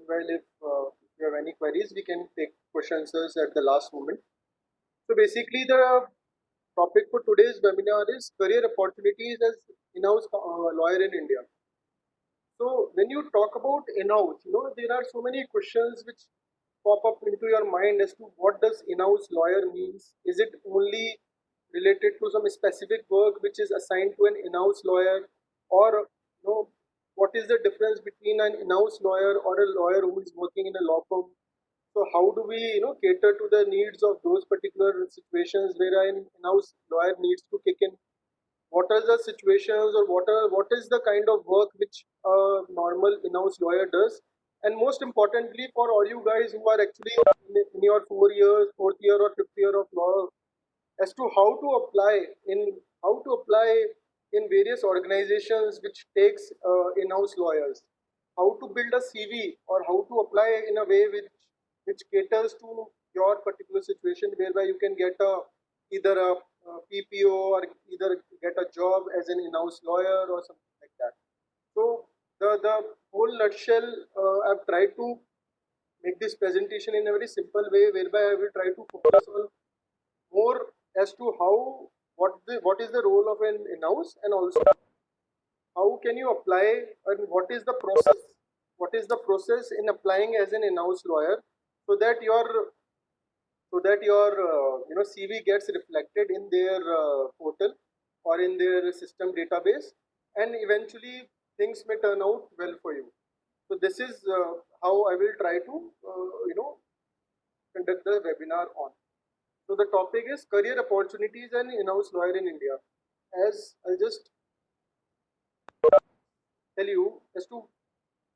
meanwhile, if you have any queries, we can take question answers at the last moment. So basically, the topic for today's webinar is career opportunities as in-house lawyer in India. So when you talk about in-house, there are so many questions which pop up into your mind as to what does in-house lawyer means. Is it only related to some specific work which is assigned to an in-house lawyer, or what is the difference between an in-house lawyer or a lawyer who is working in a law firm? So how do we cater to the needs of those particular situations where an in-house lawyer needs to kick in? What are the situations, or what is the kind of work which a normal in-house lawyer does? And most importantly, for all you guys who are actually in your 4 years, fourth year or fifth year of law, as to how to apply in various organizations which takes in-house lawyers, how to build a CV, or how to apply in a way which caters to your particular situation, whereby you can get either a PPO, or either get a job as an in-house lawyer or something like that. So the whole nutshell, I've tried to make this presentation in a very simple way, whereby I will try to focus on more as to what is the role of an in-house, and also how can you apply, and what is the process in applying as an in-house lawyer, so that your CV gets reflected in their portal or in their system database, and eventually things may turn out well for you. So this is how I will try to conduct the webinar on. So the topic is career opportunities and in-house lawyer in India. As I'll just tell you as to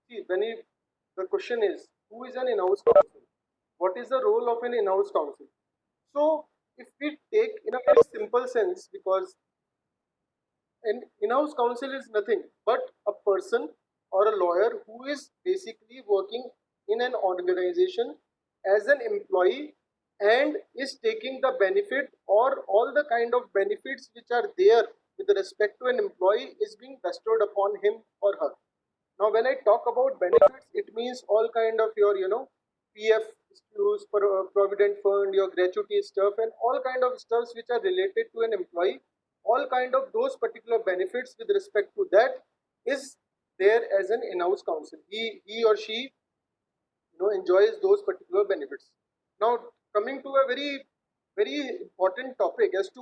see, the question is, who is an in-house counsel? What is the role of an in-house counsel? So if we take in a very simple sense, because an in-house counsel is nothing but a person or a lawyer who is basically working in an organization as an employee, and is taking the benefit, or all the kind of benefits which are there with respect to an employee is being bestowed upon him or her. Now, when I talk about benefits, it means all kind of your, PF issues, provident fund, your gratuity stuff, and all kind of stuffs which are related to an employee. All kind of those particular benefits with respect to that is there as an in-house counsel. He or she, enjoys those particular benefits. Now, coming to a very important topic as to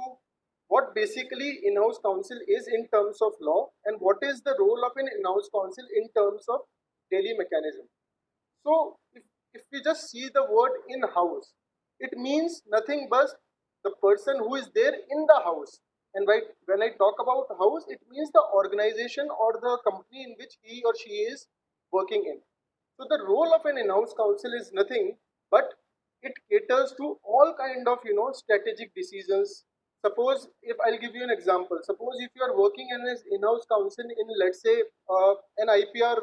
what basically in-house counsel is in terms of law, and what is the role of an in-house counsel in terms of daily mechanism. So if we just see the word in-house, it means nothing but the person who is there in the house. And when I talk about house, it means the organization or the company in which he or she is working in. So the role of an in-house counsel is nothing but it caters to all kind of strategic decisions. Suppose, if I'll give you an example, suppose if you are working as in-house counsel in, let's say, an IPR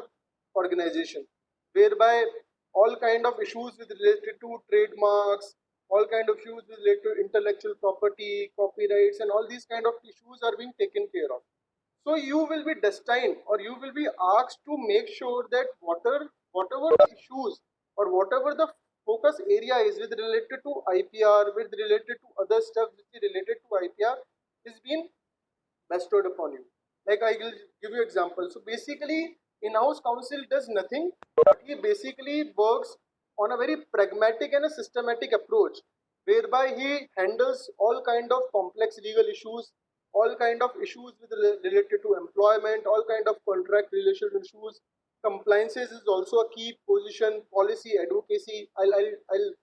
organization, whereby all kind of issues with related to trademarks, all kind of issues with related to intellectual property, copyrights, and all these kind of issues are being taken care of. So you will be destined, or you will be asked to make sure that whatever the issues, or whatever the focus area is with related to IPR, with related to other stuff which is related to IPR, is being bestowed upon you. Like I will give you example. So basically, in-house counsel does nothing, but he basically works on a very pragmatic and a systematic approach, whereby he handles all kind of complex legal issues, all kind of issues related to employment, all kind of contract relation issues. Compliances is also a key position, policy, advocacy. I'll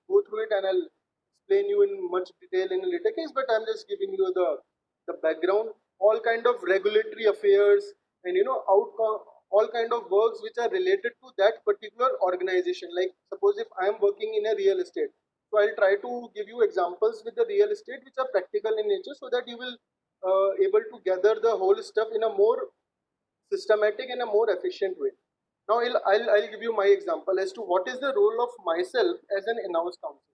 go through it, and I'll explain you in much detail in a later case, but I'm just giving you the background. All kind of regulatory affairs, and outcome, all kind of works which are related to that particular organization. Like suppose if I am working in a real estate, so I'll try to give you examples with the real estate which are practical in nature, so that you will able to gather the whole stuff in a more systematic and a more efficient way. Now I'll give you my example as to what is the role of myself as an in-house counsel.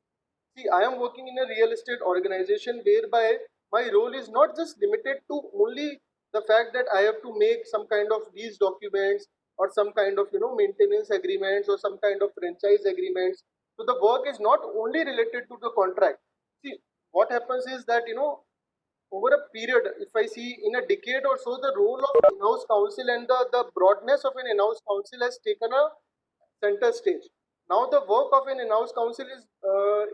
See, I am working in a real estate organization, whereby my role is not just limited to only the fact that I have to make some kind of lease documents, or some kind of maintenance agreements or some kind of franchise agreements. So the work is not only related to the contract. See, what happens is that over a period, if I see in a decade or so, the role of in-house counsel and the broadness of an in-house counsel has taken a center stage. Now the work of an in-house counsel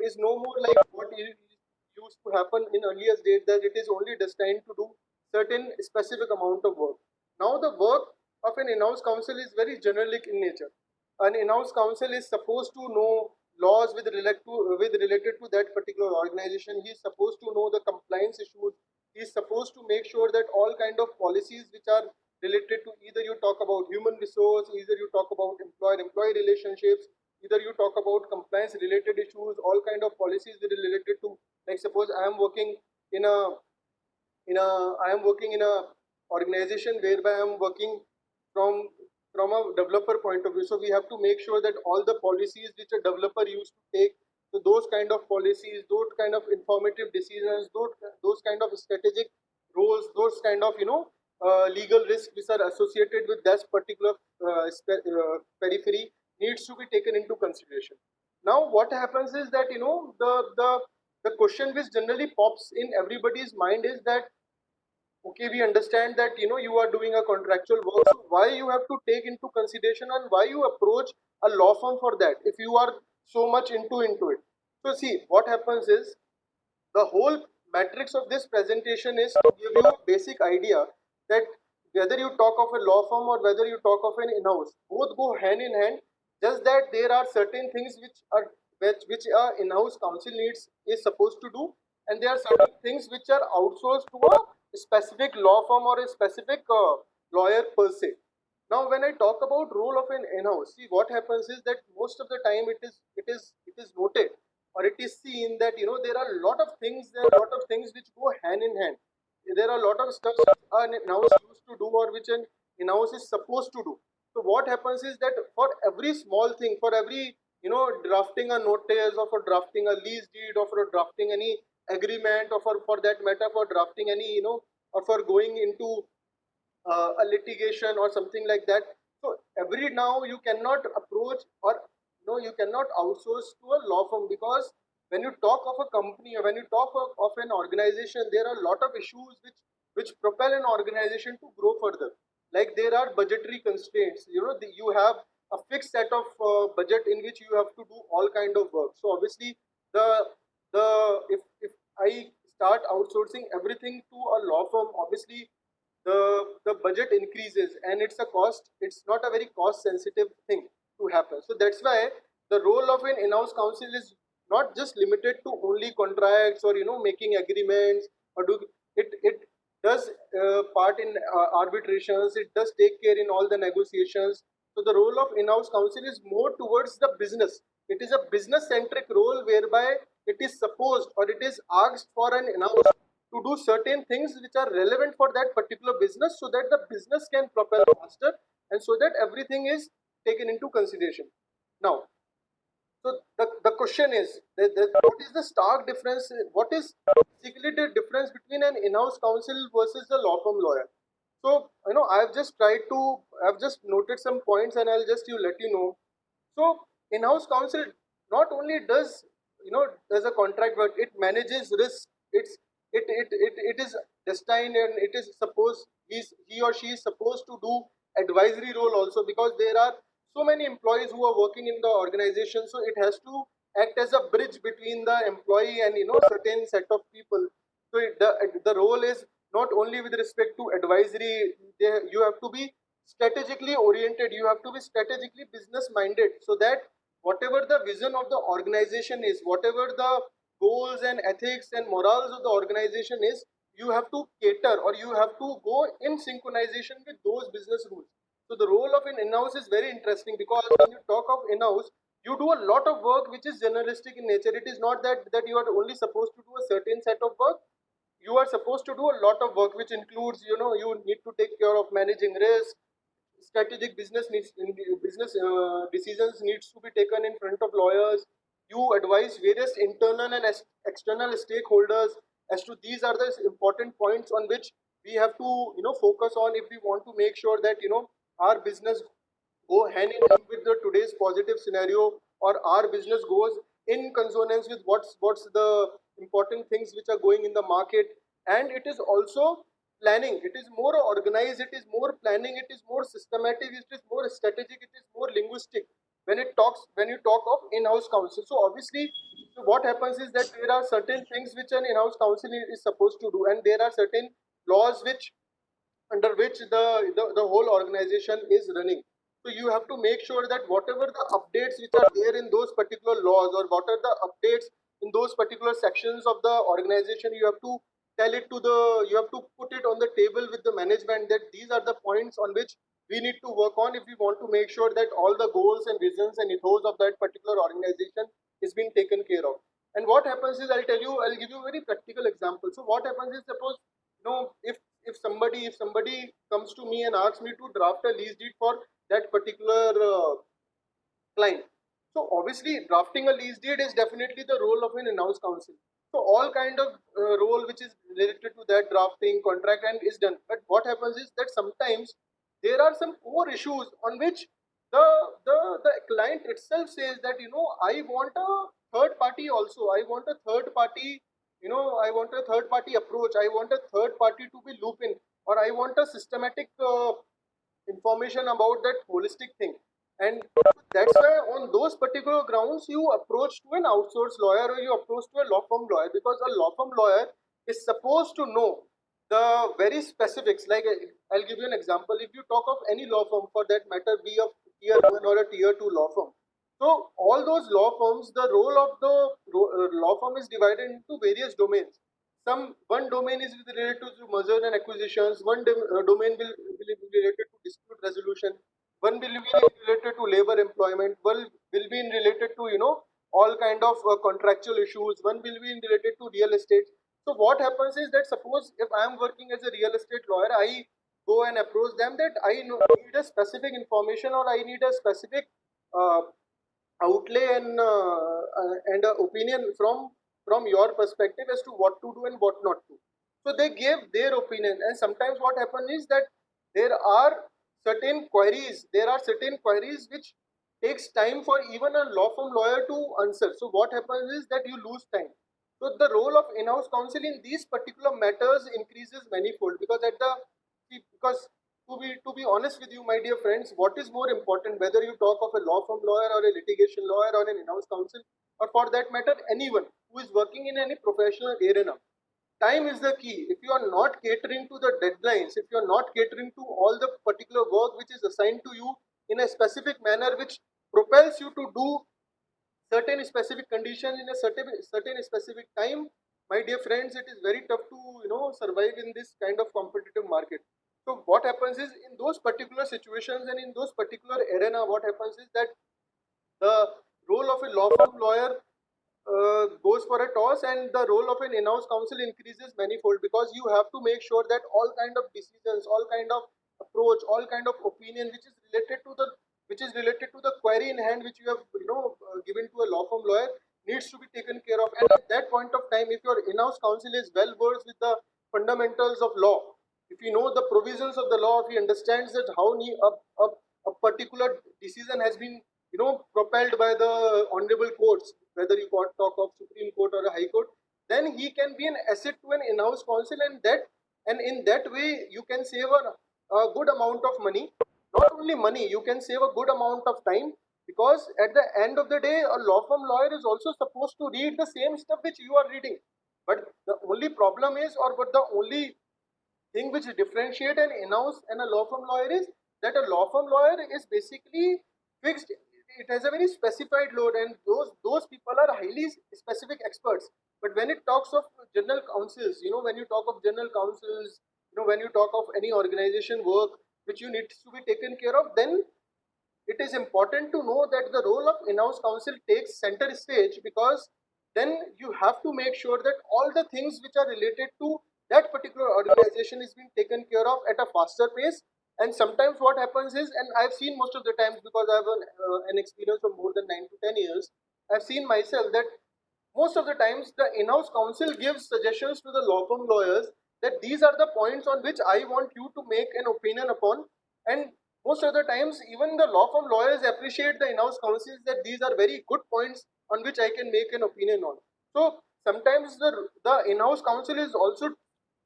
is no more like what used to happen in earlier days, that it is only destined to do certain specific amount of work. Now the work of an in-house counsel is very generic in nature. An in-house counsel is supposed to know laws with related to that particular organization. He is supposed to know the compliance issues. He is supposed to make sure that all kind of policies which are related to, either you talk about human resource, either you talk about employer-employee relationships, either you talk about compliance related issues, all kind of policies that are related to, like suppose I am working in a I am working in a organization whereby I am working from from a developer point of view. So we have to make sure that all the policies which a developer used to take, so those kind of policies, those kind of informative decisions, those kind of strategic roles, those kind of legal risks which are associated with that particular periphery needs to be taken into consideration. Now what happens is that the question which generally pops in everybody's mind is that, okay, we understand that you are doing a contractual work, so why you have to take into consideration and why you approach a law firm for that if you are so much into it. So see, what happens is, the whole matrix of this presentation is to give you a basic idea that whether you talk of a law firm or whether you talk of an in-house, both go hand in hand. Just that there are certain things which a in-house counsel needs is supposed to do, and there are certain things which are outsourced to a specific law firm or a specific lawyer per se. Now when I talk about role of an in-house, see, what happens is that most of the time it is noted, or it is seen that there are a lot of things which go hand in hand. There are a lot of stuff an in-house used to do, or which an in-house is supposed to do. So what happens is that for every small thing, for every drafting a notice, or for drafting a lease deed, or for drafting any agreement, or for that matter for drafting any or for going into a litigation or something like that. So every now you cannot approach, or you cannot outsource to a law firm, because when you talk of a company, or when you talk of an organization, there are a lot of issues which propel an organization to grow further. Like there are budgetary constraints. You have a fixed set of budget in which you have to do all kind of work. So obviously the the if I start outsourcing everything to a law firm, obviously the budget increases, and it's not a very cost sensitive thing to happen. So that's why the role of an in-house counsel is not just limited to only contracts, or making agreements, or do it does part in arbitrations. It does take care in all the negotiations. So the role of in-house counsel is more towards the business. It is a business centric role, whereby it is supposed, or it is asked for an in-house to do certain things which are relevant for that particular business, so that the business can propel faster, and so that everything is taken into consideration. Now, so the question is what is the stark difference, what is basically the difference between an in-house counsel versus a law firm lawyer? So I've just noted some points, and I'll just let you know. So in-house counsel not only does a contract work, it manages risk. It is destined, and it is supposed he or she is supposed to do advisory role also, because there are so many employees who are working in the organization. So it has to act as a bridge between the employee and certain set of people. So the role is not only with respect to advisory. You have to be strategically oriented, you have to be strategically business minded, so that whatever the vision of the organization is, whatever the goals and ethics and morals of the organization is, you have to cater, or you have to go in synchronization with those business rules. So the role of an in-house is very interesting, because when you talk of in-house, you do a lot of work which is generalistic in nature. It is not that you are only supposed to do a certain set of work. You are supposed to do a lot of work, which includes you need to take care of managing risk. Strategic business decisions needs to be taken in front of lawyers. You advise various internal and external stakeholders as to these are the important points on which we have to focus on, if we want to make sure that our business go hand in hand with the today's positive scenario, or our business goes in consonance with what's the important things which are going in the market. And it is also planning, it is more organized, it is more planning, it is more systematic, it is more strategic, it is more linguistic when you talk of in-house counsel. So obviously, so what happens is that there are certain things which an in-house counsel is supposed to do, and there are certain laws which under which the whole organization is running. So you have to make sure that whatever the updates which are there in those particular laws, or what are the updates in those particular sections of the organization, you have to tell it to the, you have to put it on the table with the management, that these are the points on which we need to work on if we want to make sure that all the goals and visions and ethos of that particular organization is being taken care of. And what happens is, I'll give you a very practical example. So what happens is, suppose, if somebody comes to me and asks me to draft a lease deed for that particular client. So obviously, drafting a lease deed is definitely the role of an in-house counsel. So all kind of role which is related to that drafting contract and is done. But what happens is that sometimes there are some core issues on which the the client itself says that, I want a third party also. I want a third party. I want a third party approach. I want a third party to be looped in, or I want a systematic information about that holistic thing. And that's why on those particular grounds you approach to an outsourced lawyer, or you approach to a law firm lawyer, because a law firm lawyer is supposed to know the very specifics. Like, I'll give you an example. If you talk of any law firm, for that matter, be a tier 1 or a tier 2 law firm, so all those law firms, the role of the law firm is divided into various domains. One domain is related to merger and acquisitions. Domain will be related to dispute resolution. One will be related to labor employment. One will be related to, all kind of contractual issues. One will be related to real estate. So what happens is that, suppose if I am working as a real estate lawyer, I go and approach them that need a specific information, or I need a specific uh, outlay and opinion from your perspective as to what to do and what not to. So they gave their opinion, and sometimes what happens is that there are there are certain queries which takes time for even a law firm lawyer to answer. So what happens is that you lose time. So the role of in-house counsel in these particular matters increases manifold, because because to be honest with you, my dear friends, what is more important, whether you talk of a law firm lawyer, or a litigation lawyer, or an in-house counsel, or for that matter anyone who is working in any professional arena? Time is the key. If you are not catering to the deadlines, if you are not catering to all the particular work which is assigned to you in a specific manner, which propels you to do certain specific conditions in a certain specific time, my dear friends, it is very tough to survive in this kind of competitive market. So what happens is, in those particular situations and in those particular arena, what happens is that the role of a law firm lawyer goes for a toss, and the role of an in-house counsel increases manifold, because you have to make sure that all kind of decisions, all kind of approach, all kind of opinion which is related to the query in hand, which you have given to a law firm lawyer, needs to be taken care of. And at that point of time, if your in-house counsel is well versed with the fundamentals of law, if he know the provisions of the law, if he understands that how a particular decision has been propelled by the honorable courts, whether you talk of Supreme Court or a High Court, then he can be an asset to an in-house counsel, and in that way you can save a good amount of money. Not only money, you can save a good amount of time, because at the end of the day, a law firm lawyer is also supposed to read the same stuff which you are reading. But the only problem is, or but the only thing which differentiate an in-house and a law firm lawyer is that a law firm lawyer is basically fixed. It has a very specified load, and those people are highly specific experts. But when it talks of general counsels, when you talk of general counsels, when you talk of any organization work which you need to be taken care of, then it is important to know that the role of in-house counsel takes center stage, because then you have to make sure that all the things which are related to that particular organization is being taken care of at a faster pace. And sometimes what happens is, and I've seen most of the times, because I have an experience of more than 9 to 10 years, I've seen myself that most of the times the in-house counsel gives suggestions to the law firm lawyers that these are the points on which I want you to make an opinion upon. And most of the times even the law firm lawyers appreciate the in-house counsels that these are very good points on which I can make an opinion on. So sometimes the in-house counsel is also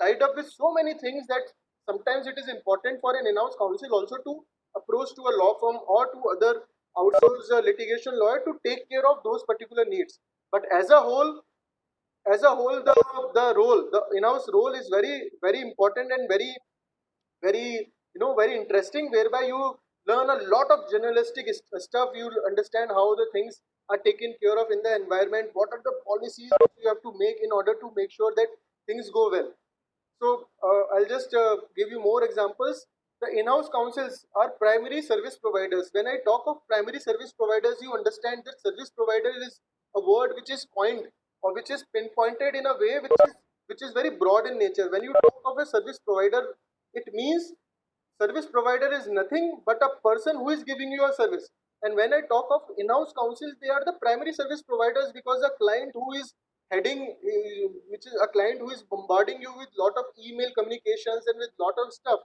tied up with so many things that sometimes it is important for an in-house counsel also to approach to a law firm or to other outsourced litigation lawyer to take care of those particular needs. But as a whole, the in-house role is very important and very very interesting, whereby you learn a lot of journalistic stuff. You understand how the things are taken care of in the environment, what are the policies that you have to make in order to make sure that things go well. So I'll just give you more examples. The in-house counsels are primary service providers. When I talk of primary service providers, you understand that service provider is a word which is coined or which is pinpointed in a way which is very broad in nature. When you talk of a service provider, it means service provider is nothing but a person who is giving you a service. And when I talk of in-house counsels, they are the primary service providers, because a client who is which is a client who is bombarding you with lot of email communications and with lot of stuff,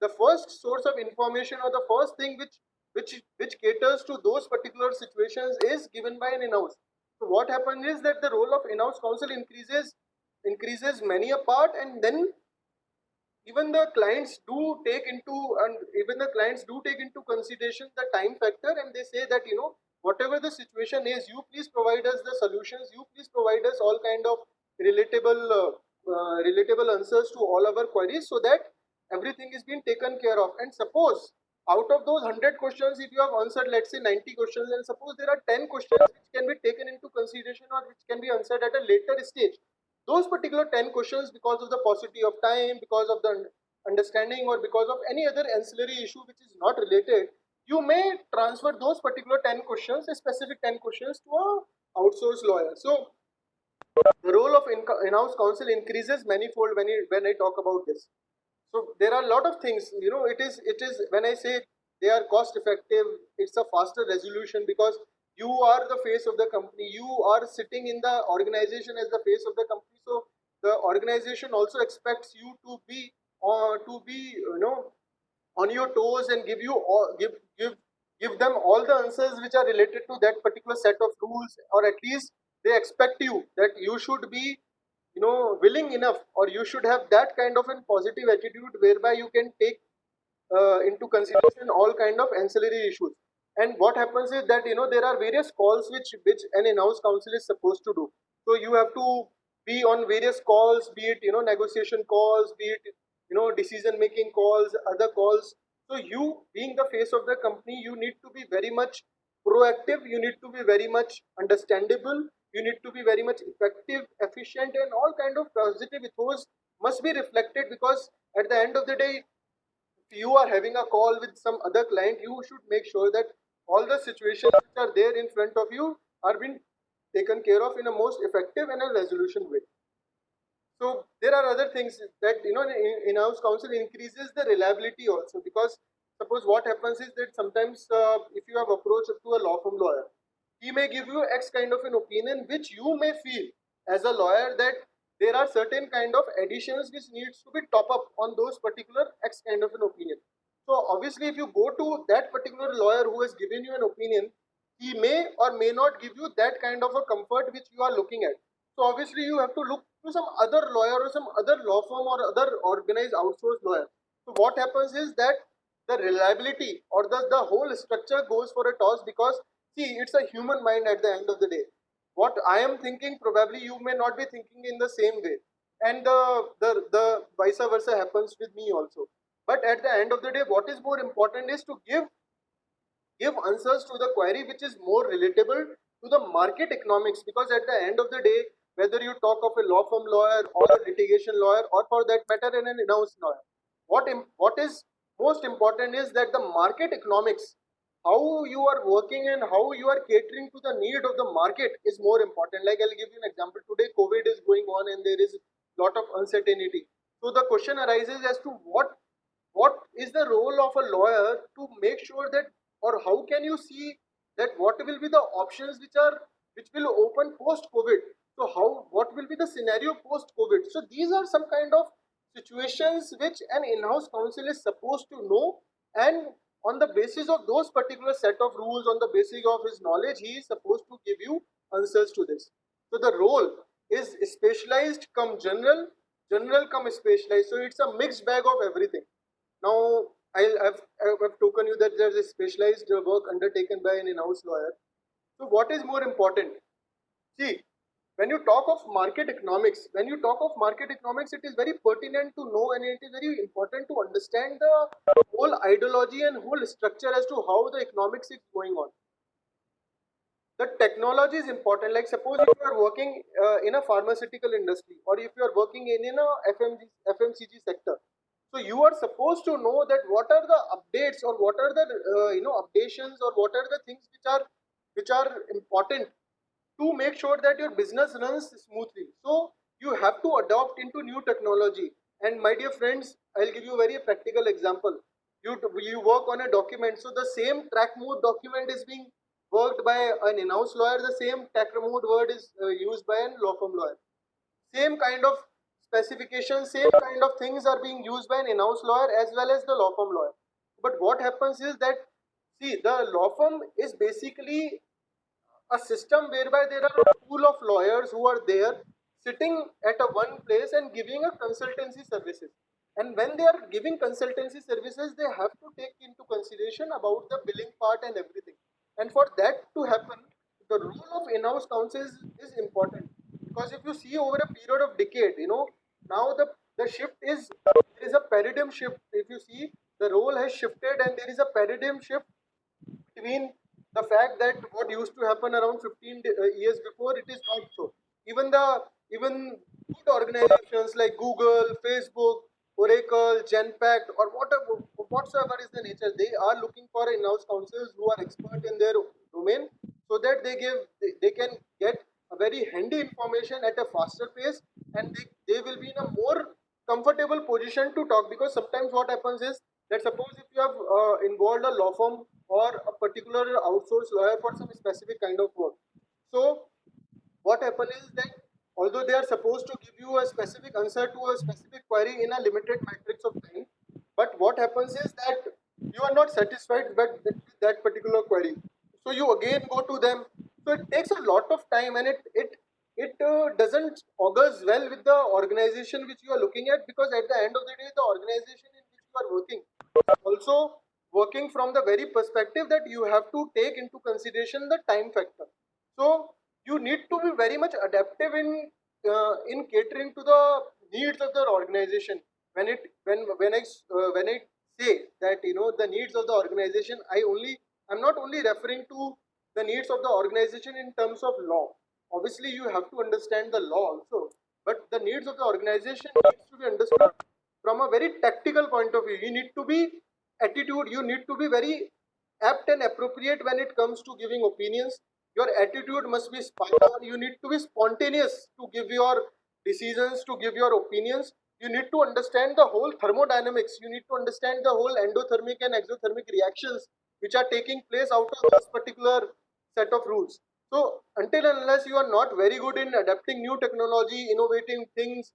the first source of information or the first thing which caters to those particular situations is given by an in-house. So what happens is that the role of in-house counsel increases many a part, and then even the clients do take into and even the clients do take into consideration the time factor, and they say that whatever the situation is, you please provide us the solutions, you please provide us all kind of relatable answers to all our queries, so that everything is being taken care of. And suppose out of those 100 questions, if you have answered, let's say, 90 questions, and suppose there are 10 questions which can be taken into consideration or which can be answered at a later stage, those particular 10 questions, because of the paucity of time, because of the understanding, or because of any other ancillary issue which is not related, you may transfer those particular 10 questions, a specific 10 questions, to a outsourced lawyer. So the role of in-house counsel increases manifold when I talk about this. So there are a lot of things, it is when I say they are cost effective, it's a faster resolution, because you are the face of the company, you are sitting in the organization as the face of the company. So the organization also expects you to be on your toes and give them all the answers which are related to that particular set of rules, or at least they expect you that you should be willing enough, or you should have that kind of a positive attitude whereby you can take into consideration all kind of ancillary issues. And what happens is that there are various calls which an in-house counsel is supposed to do. So you have to be on various calls, be it negotiation calls, be it decision making calls, other calls. So you, being the face of the company, you need to be very much proactive, you need to be very much understandable, you need to be very much effective, efficient, and all kind of positive ethos must be reflected, because at the end of the day, if you are having a call with some other client, you should make sure that all the situations which are there in front of you are being taken care of in a most effective and a resolution way. So there are other things that in-house counsel increases the reliability also, because suppose what happens is that sometimes if you have approached to a law firm lawyer, he may give you X kind of an opinion which you may feel as a lawyer that there are certain kind of additions which needs to be top up on those particular X kind of an opinion. So obviously, if you go to that particular lawyer who has given you an opinion, he may or may not give you that kind of a comfort which you are looking at. So obviously, you have to look to some other lawyer or some other law firm or other organized outsourced lawyer. So what happens is that the reliability or the whole structure goes for a toss, because see, it's a human mind at the end of the day. What I am thinking, probably you may not be thinking in the same way, and the vice versa happens with me also. But at the end of the day, what is more important is to give answers to the query which is more relatable to the market economics, because at the end of the day, whether you talk of a law firm lawyer or a litigation lawyer, or for that matter an in-house lawyer, what is most important is that the market economics, how you are working and how you are catering to the need of the market, is more important. Like, I'll give you an example. Today COVID is going on and there is a lot of uncertainty. So the question arises as to what is the role of a lawyer to make sure that, or how can you see that what will be the options which will open post COVID. So what will be the scenario post COVID. So these are some kind of situations which an in-house counsel is supposed to know, and on the basis of those particular set of rules, on the basis of his knowledge, he is supposed to give you answers to this. So the role is specialized come general, general come specialized. So it's a mixed bag of everything. Now I've told you that there's a specialized work undertaken by an in-house lawyer. So what is more important? See, when you talk of market economics, it is very pertinent to know, and it is very important to understand the whole ideology and whole structure as to how the economics is going on. The technology is important. Like suppose if you are working in a pharmaceutical industry, or if you are working in a FMCG sector, so you are supposed to know that what are the updates, or what are the updations, or what are the things which are important to make sure that your business runs smoothly. So you have to adopt into new technology. And my dear friends, I'll give you a very practical example. You work on a document, so the same track mode document is being worked by an in-house lawyer, the same track mode word is used by a law firm lawyer. Same kind of specifications, same kind of things are being used by an in-house lawyer as well as the law firm lawyer. But what happens is that, see, the law firm is basically a system whereby there are a pool of lawyers who are there sitting at a one place and giving a consultancy services. And when they are giving consultancy services, they have to take into consideration about the billing part and everything. And for that to happen, the role of in-house counsel is important. Because if you see over a period of decade, now the shift is, there is a paradigm shift. If you see, the role has shifted, and there is a paradigm shift between the fact that what used to happen around 15 years before, it is not so. Even good organizations like Google, Facebook, Oracle, Genpact, or whatsoever is the nature, they are looking for in-house counsels who are expert in their domain, so that they can get a very handy information at a faster pace, and they will be in a more comfortable position to talk. Because sometimes what happens is that, suppose if you have involved a law firm or a particular outsourced lawyer for some specific kind of work, so what happens is that although they are supposed to give you a specific answer to a specific query in a limited matrix of time, but what happens is that you are not satisfied with that particular query, so you again go to them. So it takes a lot of time, and it doesn't augurs well with the organization which you are looking at, because at the end of the day, the organization in which you are working also working from the very perspective that you have to take into consideration the time factor. So you need to be very much adaptive in catering to the needs of the organization. When I say that, the needs of the organization, I'm not only referring to the needs of the organization in terms of law. Obviously you have to understand the law also, but the needs of the organization needs to be understood from a very tactical point of view. You need to be attitude, you need to be very apt and appropriate when it comes to giving opinions. Your attitude must be spot on. You need to be spontaneous to give your decisions, to give your opinions. You need to understand the whole thermodynamics. You need to understand the whole endothermic and exothermic reactions which are taking place out of this particular set of rules. So until and unless you are not very good in adapting new technology, innovating things,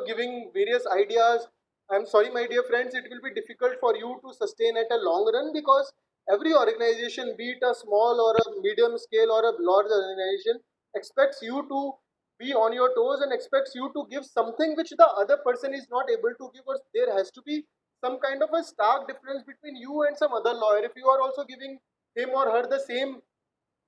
giving various ideas, I'm sorry, my dear friends, it will be difficult for you to sustain at a long run, because every organization, be it a small or a medium scale or a large organization, expects you to be on your toes and expects you to give something which the other person is not able to give, or there has to be some kind of a stark difference between you and some other lawyer. If you are also giving him or her the same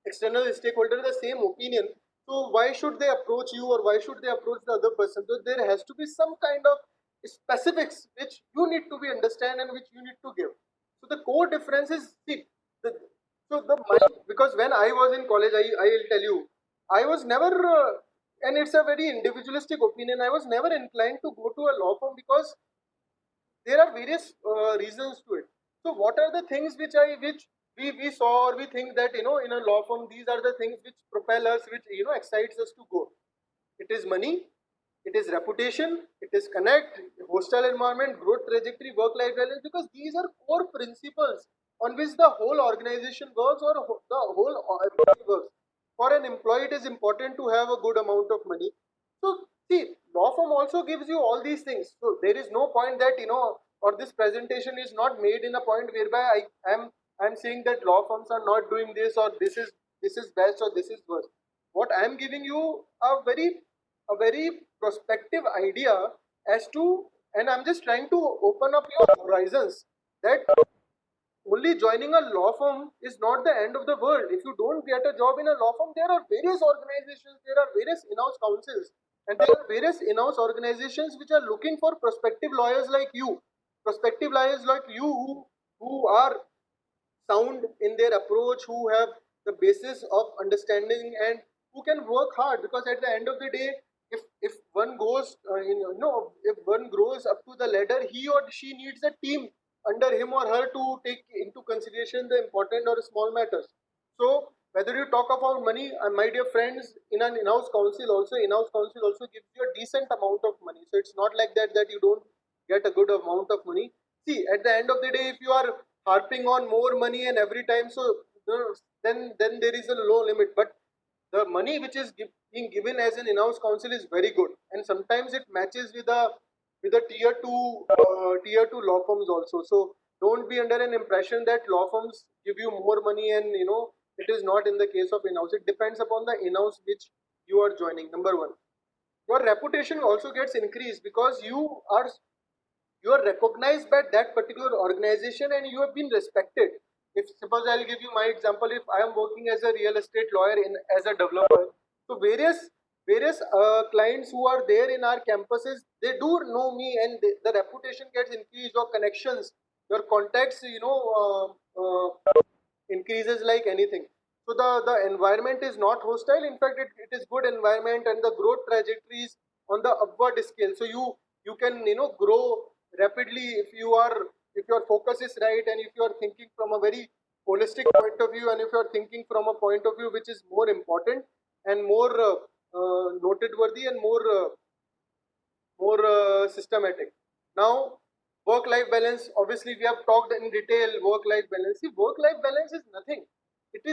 external stakeholder the same opinion, so why should they approach you, or why should they approach the other person? So there has to be some kind of specifics which you need to be understand and which you need to give. So the core difference is, see, the, so the mind, because when I was in college, I'll tell you, I was never and it's a very individualistic opinion, I was never inclined to go to a law firm, because there are various reasons to it. So what are the things which we saw, or we think that, in a law firm, these are the things which propel us, which excites us to go. It is money, it is reputation, it is connect, hostile environment, growth trajectory, work life balance, because these are core principles on which the whole organization works, or the whole employee works. For an employee, it is important to have a good amount of money. So see, law firm also gives you all these things. So there is no point that, or this presentation is not made in a point whereby I'm saying that law firms are not doing this, or this is best, or this is worst. What I'm giving you a very prospective idea as to, and I'm just trying to open up your horizons, that only joining a law firm is not the end of the world. If you don't get a job in a law firm, there are various organizations, there are various in-house councils, and there are various in-house organizations which are looking for prospective lawyers like you, who are sound in their approach, who have the basis of understanding, and who can work hard. Because at the end of the day, if one goes, if one grows up to the ladder, he or she needs a team under him or her to take into consideration the important or small matters. So whether you talk about money, my dear friends, in-house council also gives you a decent amount of money. So it's not like that you don't get a good amount of money. See, at the end of the day, if you are harping on more money and every time, so then there is a low limit. But the money which is being given as an in-house counsel is very good, and sometimes it matches with a tier 2 law firms also. So don't be under an impression that law firms give you more money, and it is not in the case of in-house. It depends upon the in-house which you are joining. Number one, your reputation also gets increased because you are recognized by that particular organization and you have been respected. If suppose I'll give you my example, if I am working as a real estate lawyer in as a developer, so various clients who are there in our campuses, they do know me, and the reputation gets increased, or connections, your contacts, increases like anything. So the environment is not hostile. In fact, it is good environment, and the growth trajectory is on the upward scale. So you can grow rapidly if your focus is right, and if you are thinking from a very holistic point of view, and if you are thinking from a point of view which is more important and more noted worthy, and more systematic. Now, work life balance, obviously we have talked in detail. Work life balance, see, work life balance is nothing. It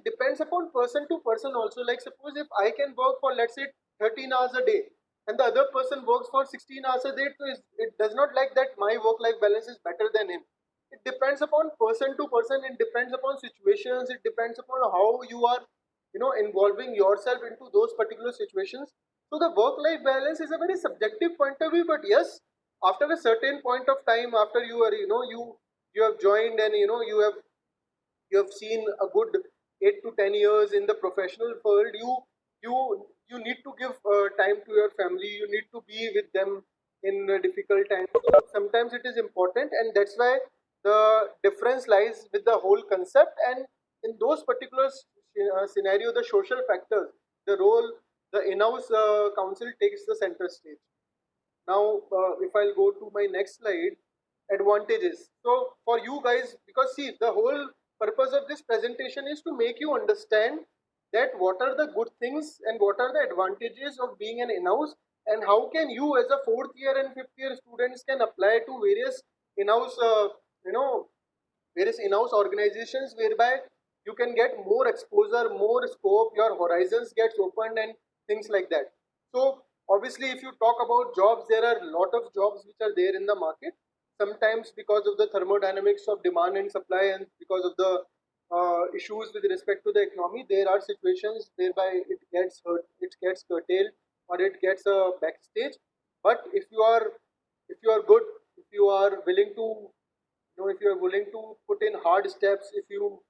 depends upon person to person also. Like suppose if I can work for, let's say, 13 hours a day, and the other person works for 16 hours a day, so it does not like that my work life balance is better than him. It depends upon person to person, it depends upon situations, it depends upon how you are involving yourself into those particular situations. So the work life balance is a very subjective point of view. But yes, after a certain point of time, after you are you have joined, and you have seen a good 8 to 10 years in the professional world, you need to give time to your family, you need to be with them in difficult times. So sometimes it is important, and that's why the difference lies with the whole concept. And in those particular scenario, the social factors, the role, the in-house council takes the center stage. Now, if I'll go to my next slide, advantages. So for you guys, because see, the whole purpose of this presentation is to make you understand that what are the good things and what are the advantages of being an in-house, and how can you as a fourth year and fifth year students can apply to in-house, you know, various in-house organizations, whereby you can get more exposure, more scope, your horizons gets opened, and things like that. So obviously, if you talk about jobs, there are a lot of jobs which are there in the market. Sometimes because of the thermodynamics of demand and supply, and because of the issues with respect to the economy, there are situations whereby it gets curtailed, or it gets a backstage. But if you are good, if you are willing to, if you are willing to put in hard steps, if your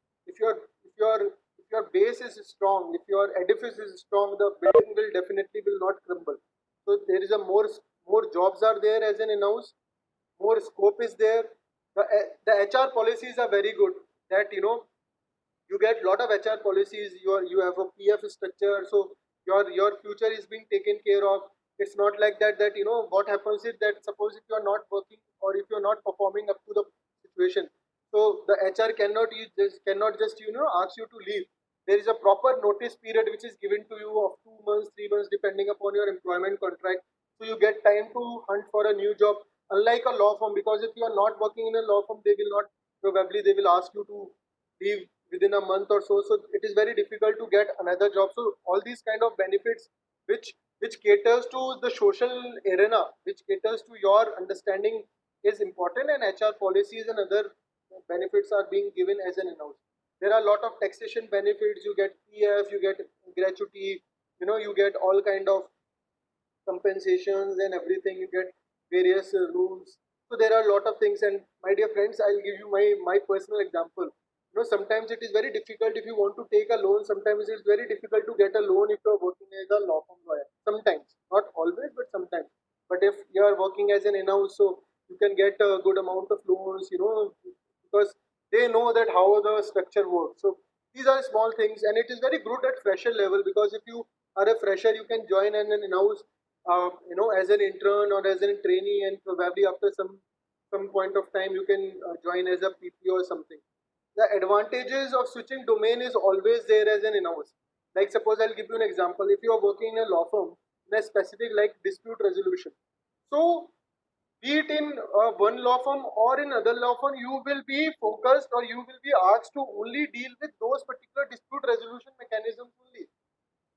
base is strong, if your edifice is strong, the building will definitely will not crumble. So there is a more jobs are there as an in-house, more scope is there. The HR policies are very good, that you get lot of HR policies. You have a PF structure, so your future is being taken care of. It's not like that what happens is that, suppose if you are not working, or if you are not performing up to the situation, so the HR cannot just ask you to leave. There is a proper notice period which is given to you of 2 months, 3 months, depending upon your employment contract. So you get time to hunt for a new job, unlike a law firm. Because if you are not working in a law firm, they will not, probably they will ask you to leave within a month or so. So it is very difficult to get another job. So all these kind of benefits, which caters to the social arena, which caters to your understanding is important, and HR policies and other benefits are being given as an in-house. There are a lot of taxation benefits. You get PF, you get gratuity, you get all kind of compensations and everything. You get various rules. So there are a lot of things. And my dear friends, I'll give you my personal example. Sometimes it is very difficult if you want to take a loan. Sometimes it's very difficult to get a loan if you're working as a law firm lawyer. Sometimes, not always, but sometimes. But if you are working as an in-house, so you can get a good amount of loans, because they know that how the structure works. So these are small things, and it is very good at fresher level, because if you are a fresher, you can join an in-house, as an intern or as a trainee, and probably after some point of time you can join as a PPO or something. The advantages of switching domain is always there as an in-house. Like suppose I'll give you an example. If you are working in a law firm in a specific like dispute resolution, so be it in one law firm or in other law firm, you will be focused or you will be asked to only deal with those particular dispute resolution mechanisms only.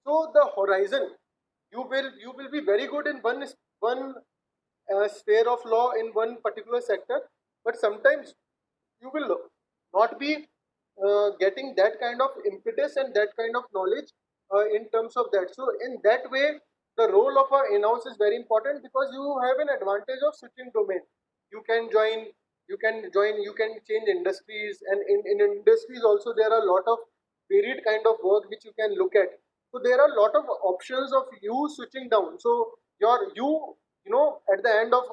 So the horizon, you will be very good in one sphere of law in one particular sector, but sometimes you will not be getting that kind of impetus and that kind of knowledge in terms of that. So in that way, the role of a in-house is very important, because you have an advantage of switching domain. You can join, you can change industries, and in industries also there are a lot of varied kind of work which you can look at. So there are a lot of options of you switching down. So at the end of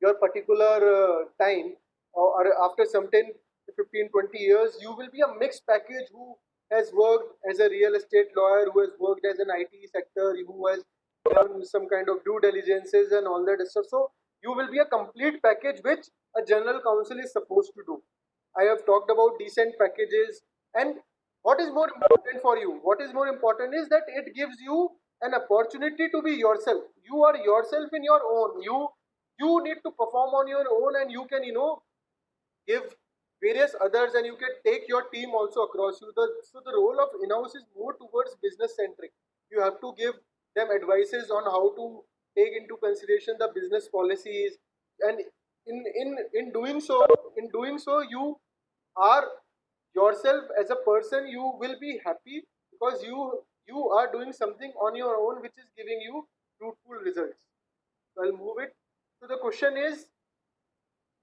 your particular time, or after some 10 to 15 20 years, you will be a mixed package who has worked as a real estate lawyer, who has worked as an IT sector, who has done some kind of due diligences and all that stuff. So you will be a complete package which a general counsel is supposed to do. I have talked about decent packages, and what is more important for you? What is more important is that it gives you an opportunity to be yourself. You are yourself in your own. You need to perform on your own, and you can give various others, and you can take your team also across you. So the role of in-house is more towards business centric. You have to give them advices on how to take into consideration the business policies, and in doing so you are yourself as a person. You will be happy because you are doing something on your own which is giving you fruitful results. So I'll move it. So the question is,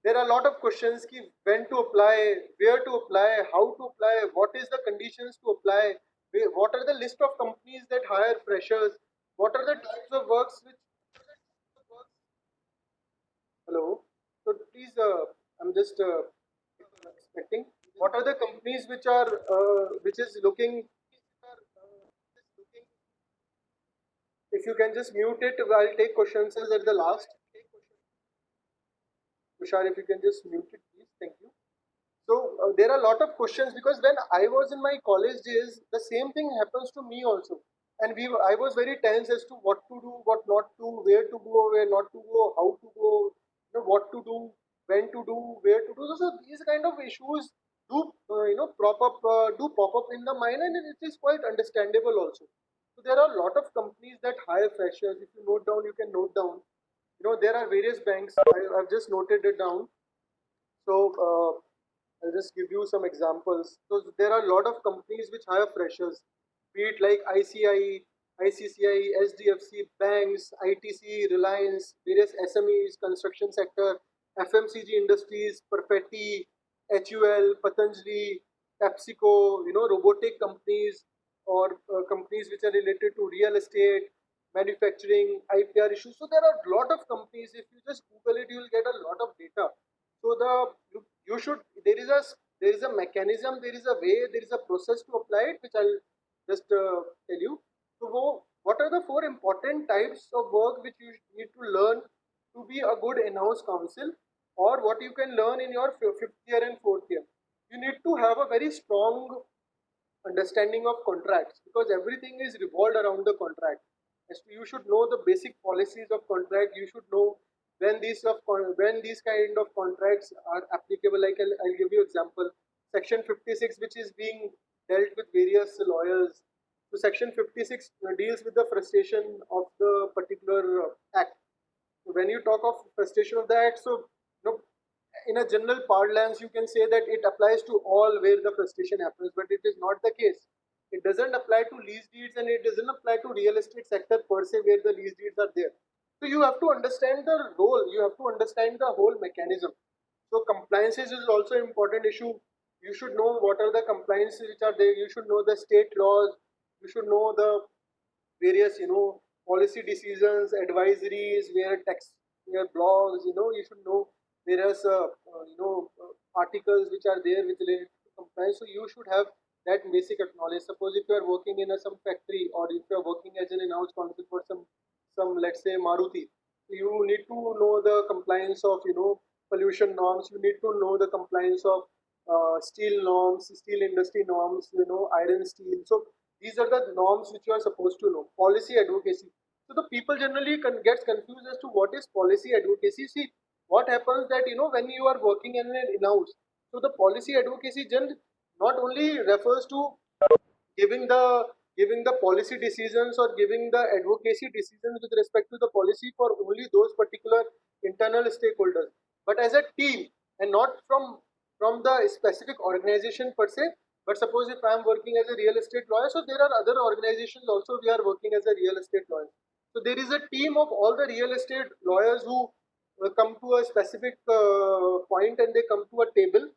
there are a lot of questions ki when to apply, where to apply, how to apply, what is the conditions to apply, what are the list of companies that hire freshers, what are the types of works which. Hello. So please, I'm just expecting. What are the companies which are which is looking? If you can just mute it, I'll take questions at the last. Tushar, if you can just mute it, please. Thank you. So there are a lot of questions, because when I was in my college days, the same thing happens to me also, and I was very tense as to what to do, what not to, where to go, where not to go, how to go, what to do, when to do, where to do. So these kind of issues do pop up in the mind, and it is quite understandable also. So there are a lot of companies that hire freshers. If you note down, you can note down. There are various banks. I've just noted it down. So I'll just give you some examples. So there are a lot of companies which hire freshers, be it like ICI, ICCI, SDFC, banks, ITC, Reliance, various SMEs, construction sector, FMCG industries, Perfetti, HUL, Patanjali, PepsiCo, robotic companies, or companies which are related to real estate, manufacturing, IPR issues. So there are a lot of companies. If you just Google it, you will get a lot of data. So you should, there is a mechanism, there is a way, there is a process to apply it, which I'll just tell you. So what are the four important types of work which you need to learn to be a good in-house counsel, or what you can learn in your fifth year and fourth year? You need to have a very strong understanding of contracts, because everything is revolved around the contract. You should know the basic policies of contract. You should know when these kind of contracts are applicable. Like I'll give you example. Section 56, which is being dealt with various lawyers. So Section 56 deals with the frustration of the particular act. when you talk of frustration of the act, so in a general parlance, you can say that it applies to all where the frustration happens, but it is not the case. It doesn't apply to lease deeds and it doesn't apply to real estate sector per se where the lease deeds are there. So you have to understand the role, you have to understand the whole mechanism. So compliances is also an important issue. You should know what are the compliances which are there. You should know the state laws. You should know the various policy decisions, advisories, where text, where blogs, you should know various articles which are there with related to compliance. So you should have that basic knowledge. Suppose if you are working in some factory, or if you are working as an in-house counsel for some, let's say, Maruti, you need to know the compliance of pollution norms. You need to know the compliance of steel norms, steel industry norms, iron steel. So these are the norms which you are supposed to know. Policy advocacy. So the people generally gets confused as to what is policy advocacy. See, what happens that when you are working in an in-house, so the policy advocacy not only refers to giving the giving the policy decisions or giving the advocacy decisions with respect to the policy for only those particular internal stakeholders, but as a team, and not from the specific organization per se. But suppose if I am working as a real estate lawyer, so there are other organizations also we are working as a real estate lawyer. So there is a team of all the real estate lawyers who come to a specific point, and they come to a table,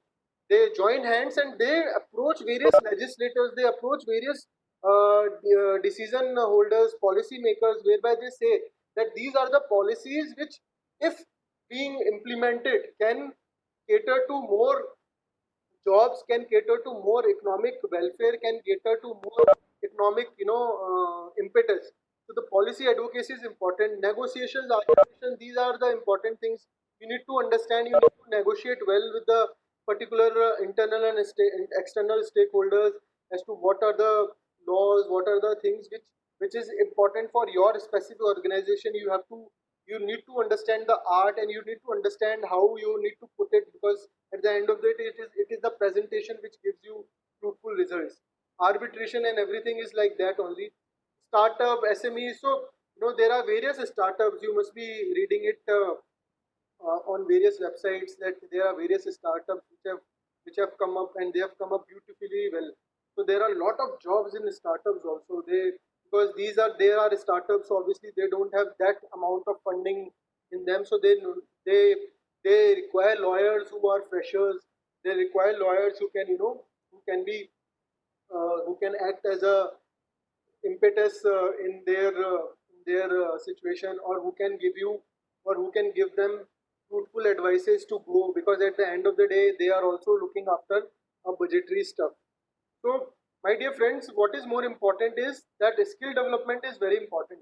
they join hands and they approach various legislators, they approach various decision holders, policy makers, whereby they say that these are the policies which, if being implemented, can cater to more jobs, can cater to more economic welfare, can cater to more economic impetus. So the policy advocacy is important. Negotiations, arbitration, these are the important things. You need to understand, you need to negotiate well with the particular internal and external stakeholders as to what are the laws, what are the things which is important for your specific organization. You need to understand the art, and you need to understand how you need to put it, because at the end of the day, it is the presentation which gives you fruitful results. Arbitration and everything is like that only. Startup, SME. So there are various startups. You must be reading it on various websites, that there are various startups which have come up, and they have come up beautifully well. So there are a lot of jobs in startups also. Because there are startups, so obviously they don't have that amount of funding in them, so they they require lawyers who are freshers. They require lawyers who can who can be who can act as a impetus in their situation, or who can give you, or who can give them fruitful advices to go, because at the end of the day they are also looking after a budgetary stuff. So my dear friends, what is more important is that skill development is very important.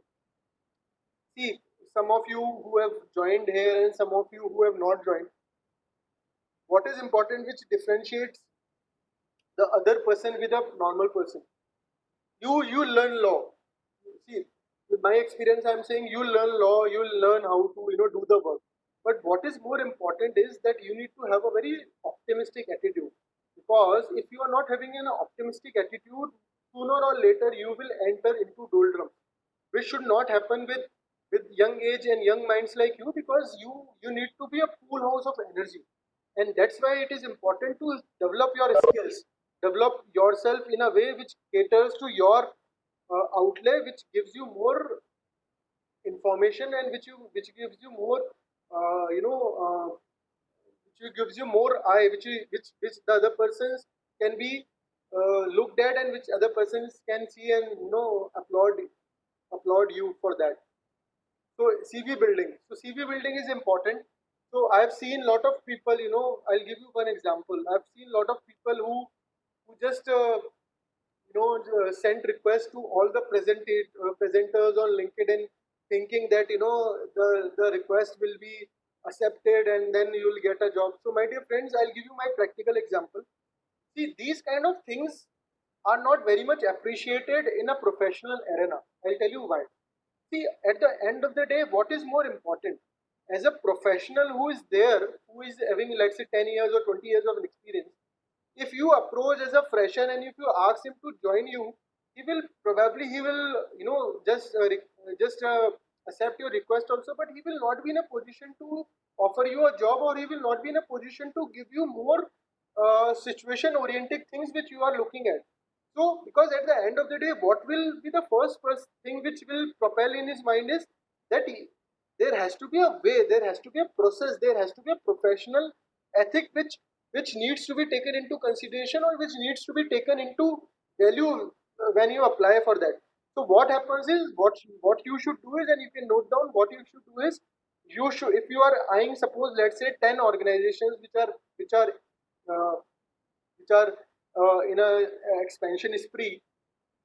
See, some of you who have joined here and some of you who have not joined, what is important which differentiates the other person with a normal person? You learn law. See, with my experience, I'm saying you learn law, you'll learn how to do the work. But what is more important is that you need to have a very optimistic attitude, because if you are not having an optimistic attitude, sooner or later you will enter into doldrums, which should not happen with young age and young minds like you, because you need to be a pool house of energy. And that's why it is important to develop your skills, develop yourself in a way which caters to your outlay, which gives you more information, and which gives you more which gives you more eye, which the other persons can be looked at, and which other persons can see and applaud you for that. So CV building. So CV building is important. So I've seen a lot of people. I'll give you one example. I've seen a lot of people who just sent requests to all the presenters on LinkedIn, thinking that the request will be accepted and then you will get a job. So my dear friends, I'll give you my practical example. See, these kind of things are not very much appreciated in a professional arena. I'll tell you why. See, at the end of the day, what is more important? As a professional who is there, who is having, let's say, 10 years or 20 years of experience, if you approach as a fresher and if you ask him to join you, he will accept your request also, but he will not be in a position to offer you a job, or he will not be in a position to give you more situation oriented things which you are looking at. So because at the end of the day, what will be the first thing which will propel in his mind is that there has to be a way, there has to be a process, there has to be a professional ethic which needs to be taken into consideration, or which needs to be taken into value when you apply for that. So what happens is, what you should do is, and you can note down what you should do is, you should, if you are eyeing, suppose let's say 10 organizations uh, which are in a expansion spree,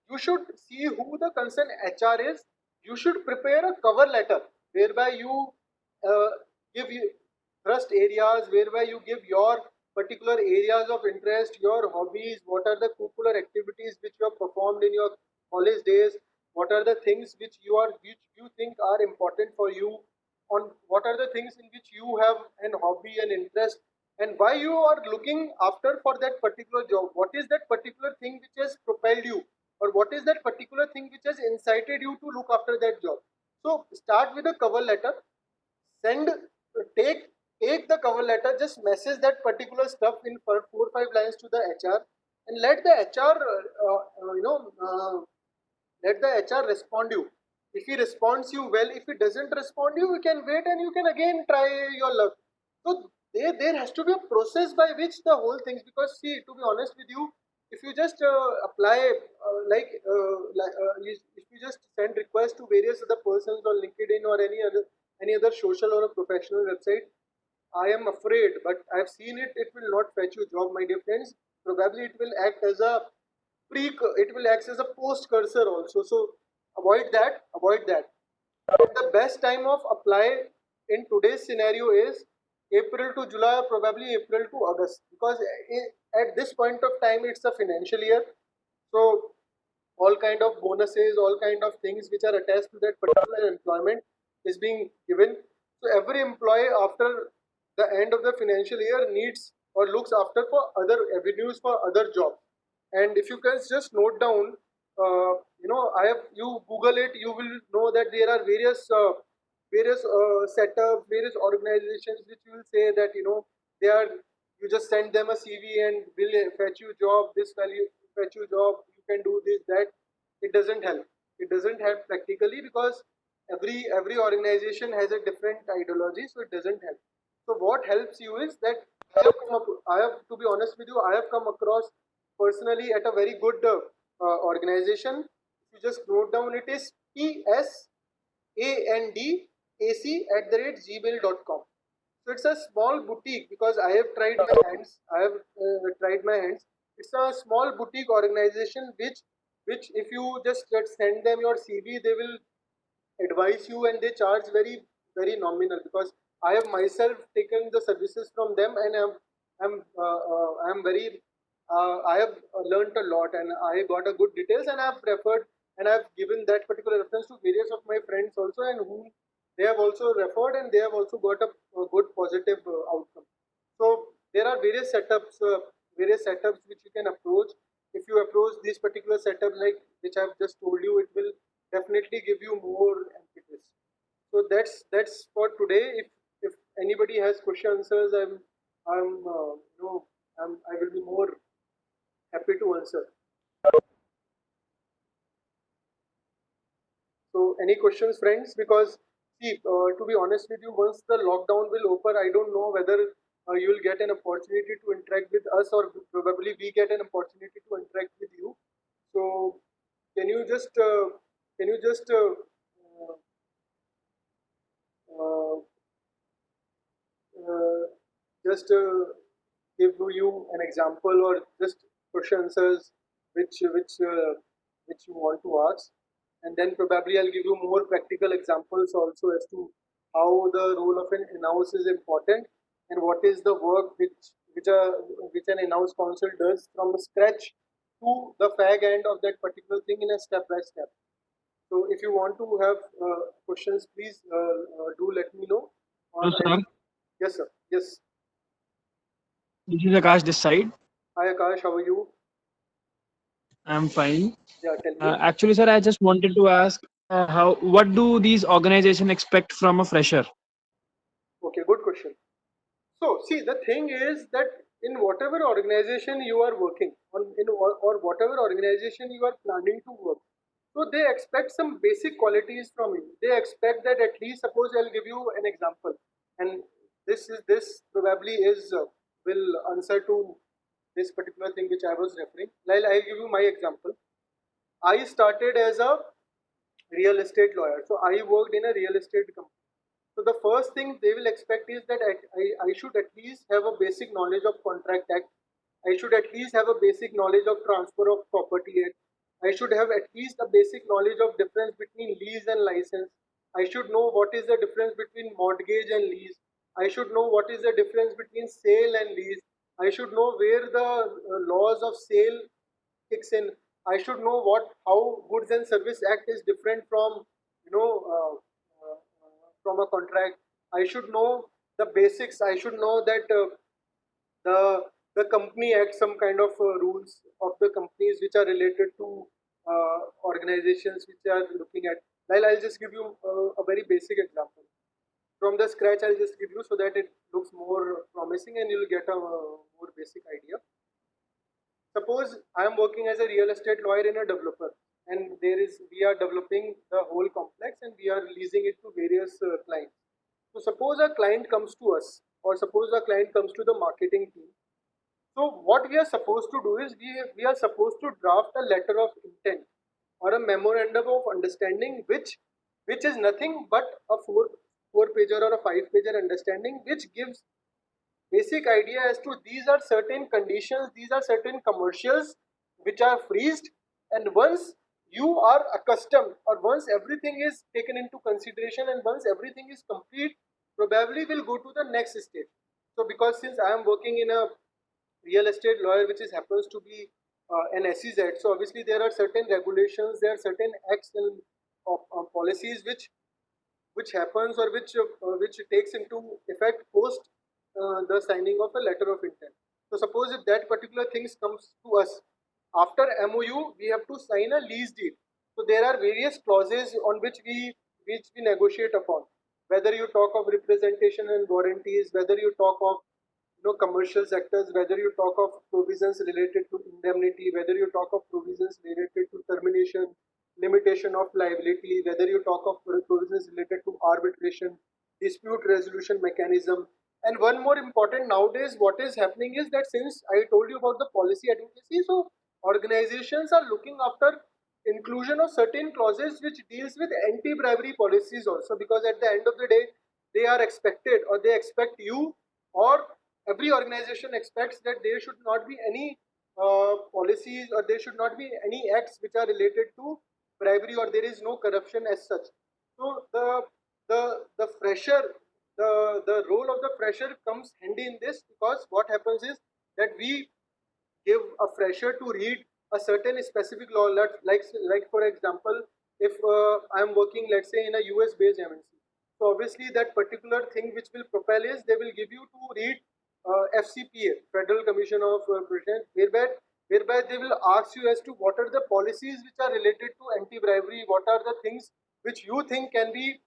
you should see who the concerned HR is. You should prepare a cover letter whereby you uh, give you thrust areas, whereby you give your particular areas of interest, your hobbies, what are the popular activities which you have performed in your college days, what are the things which you think are important for you, on what are the things in which you have an hobby and interest, and why you are looking after for that particular job. What is that particular thing which has propelled you, or what is that particular thing which has incited you to look after that job. So start with a cover letter, send, take take the cover letter, just message that particular stuff in 4 or 5 lines to the HR, and let the HR let the HR respond you. If he responds you well, if he doesn't respond you, you can wait and you can again try your luck. So there has to be a process by which the whole things, because see, to be honest with you, if you just apply if you just send requests to various other persons on LinkedIn or any other social or a professional website, I am afraid, but I've seen it. It will not fetch you job, my dear friends. Probably it will act as a it will act as a post cursor also. So avoid that. Avoid that. But the best time of apply in today's scenario is April to July, or probably April to August, because at this point of time it's a financial year. So all kind of bonuses, all kind of things which are attached to that particular employment is being given. So every employee after the end of the financial year needs or looks after for other avenues, for other jobs. And if you guys just note down, I have, you Google it, you will know that there are various setups, various organizations which will say that they are, you just send them a CV and will fetch you job, this value fetch you job, you can do this, that. It doesn't help. It doesn't help practically, because every organization has a different ideology, so it doesn't help. So what helps you is that I have, to be honest with you, I have come across personally at a very good organization. If you just note down, it is psandac@gmail.com. So it's a small boutique, because I have tried my hands. I have tried my hands. It's a small boutique organization which if you just send them your CV, they will advise you, and they charge very nominal, because I have myself taken the services from them, and I'm very I have learned a lot, and I got a good details, and I've referred, and I've given that particular reference to various of my friends also, and whom they have also referred, and they have also got a good positive outcome. So there are various setups which you can approach. If you approach this particular setup, like which I've just told you, it will definitely give you more emphasis. So that's for today. If anybody has question answers, I'm I will be more happy to answer. So any questions, friends? Because see, to be honest with you, once the lockdown will open, I don't know whether you will get an opportunity to interact with us, or probably we get an opportunity to interact with you. So can you just can you just uh, uh, just give you an example, or just question answers which you want to ask, and then probably I'll give you more practical examples also as to how the role of an in-house is important, and what is the work which an in-house counsel does from scratch to the fag end of that particular thing in a step by step. So if you want to have questions, please do let me know. Hello, sir. Yes, sir. Yes. This is Akash this side. Hi Akash, how are you? I'm fine. Yeah, tell me. Actually, sir, I just wanted to ask What do these organizations expect from a fresher? Okay, good question. So, see, the thing is that in whatever organization you are working on, or whatever organization you are planning to work, so they expect some basic qualities from you. They expect that at least, suppose I'll give you an example, and this probably is will answer to this particular thing which I was referring. I'll give you my example. I started as a real estate lawyer, so I worked in a real estate company. So the first thing they will expect is that I should at least have a basic knowledge of Contract Act. I should at least have a basic knowledge of Transfer of Property Act. I should have at least a basic knowledge of difference between lease and license. I should know what is the difference between mortgage and lease. I should know what is the difference between sale and lease. I should know where the laws of sale kicks in. I should know what how Goods and Service Act is different from you know from a contract. I should know the basics. I should know that the company act, some kind of rules of the companies which are related to organizations which are looking at. I'll just give you a very basic example from the scratch. I'll just give you so that it looks more promising and you'll get a more basic idea. Suppose I am working as a real estate lawyer in a developer, and we are developing the whole complex and we are leasing it to various clients. So suppose a client comes to us, or suppose a client comes to the marketing team. So what we are supposed to do is we are supposed to draft a letter of intent or a memorandum of understanding, which is nothing but a four pager or a five pager understanding, which gives basic idea as to these are certain conditions, these are certain commercials which are freezed, and once you are accustomed, or once everything is taken into consideration and once everything is complete, probably will go to the next stage. So because since I am working in a real estate lawyer which is happens to be an SEZ, so obviously there are certain regulations, there are certain acts and policies which happens or which takes into effect post the signing of a letter of intent. So suppose if that particular things comes to us after MOU, we have to sign a lease deed. So there are various clauses on which we negotiate upon. Whether you talk of representation and warranties, whether you talk of commercial sectors, whether you talk of provisions related to indemnity, whether you talk of provisions related to termination, limitation of liability, whether you talk of provisions related to arbitration, dispute resolution mechanism. And one more important nowadays, what is happening is that since I told you about the policy advocacy, so organizations are looking after inclusion of certain clauses which deals with anti-bribery policies also, because at the end of the day they are expected, or they expect you, or every organization expects that there should not be any policies, or there should not be any acts which are related to bribery, or there is no corruption as such. So the fresher, the role of the fresher comes handy in this, because what happens is that we give a fresher to read a certain specific law. Like for example, if I am working, let's say, in a US based MNC, so obviously that particular thing which will propel is they will give you to read FCPA, Federal Commission of Protection, whereby they will ask you as to what are the policies which are related to anti-bribery, what are the things which you think can be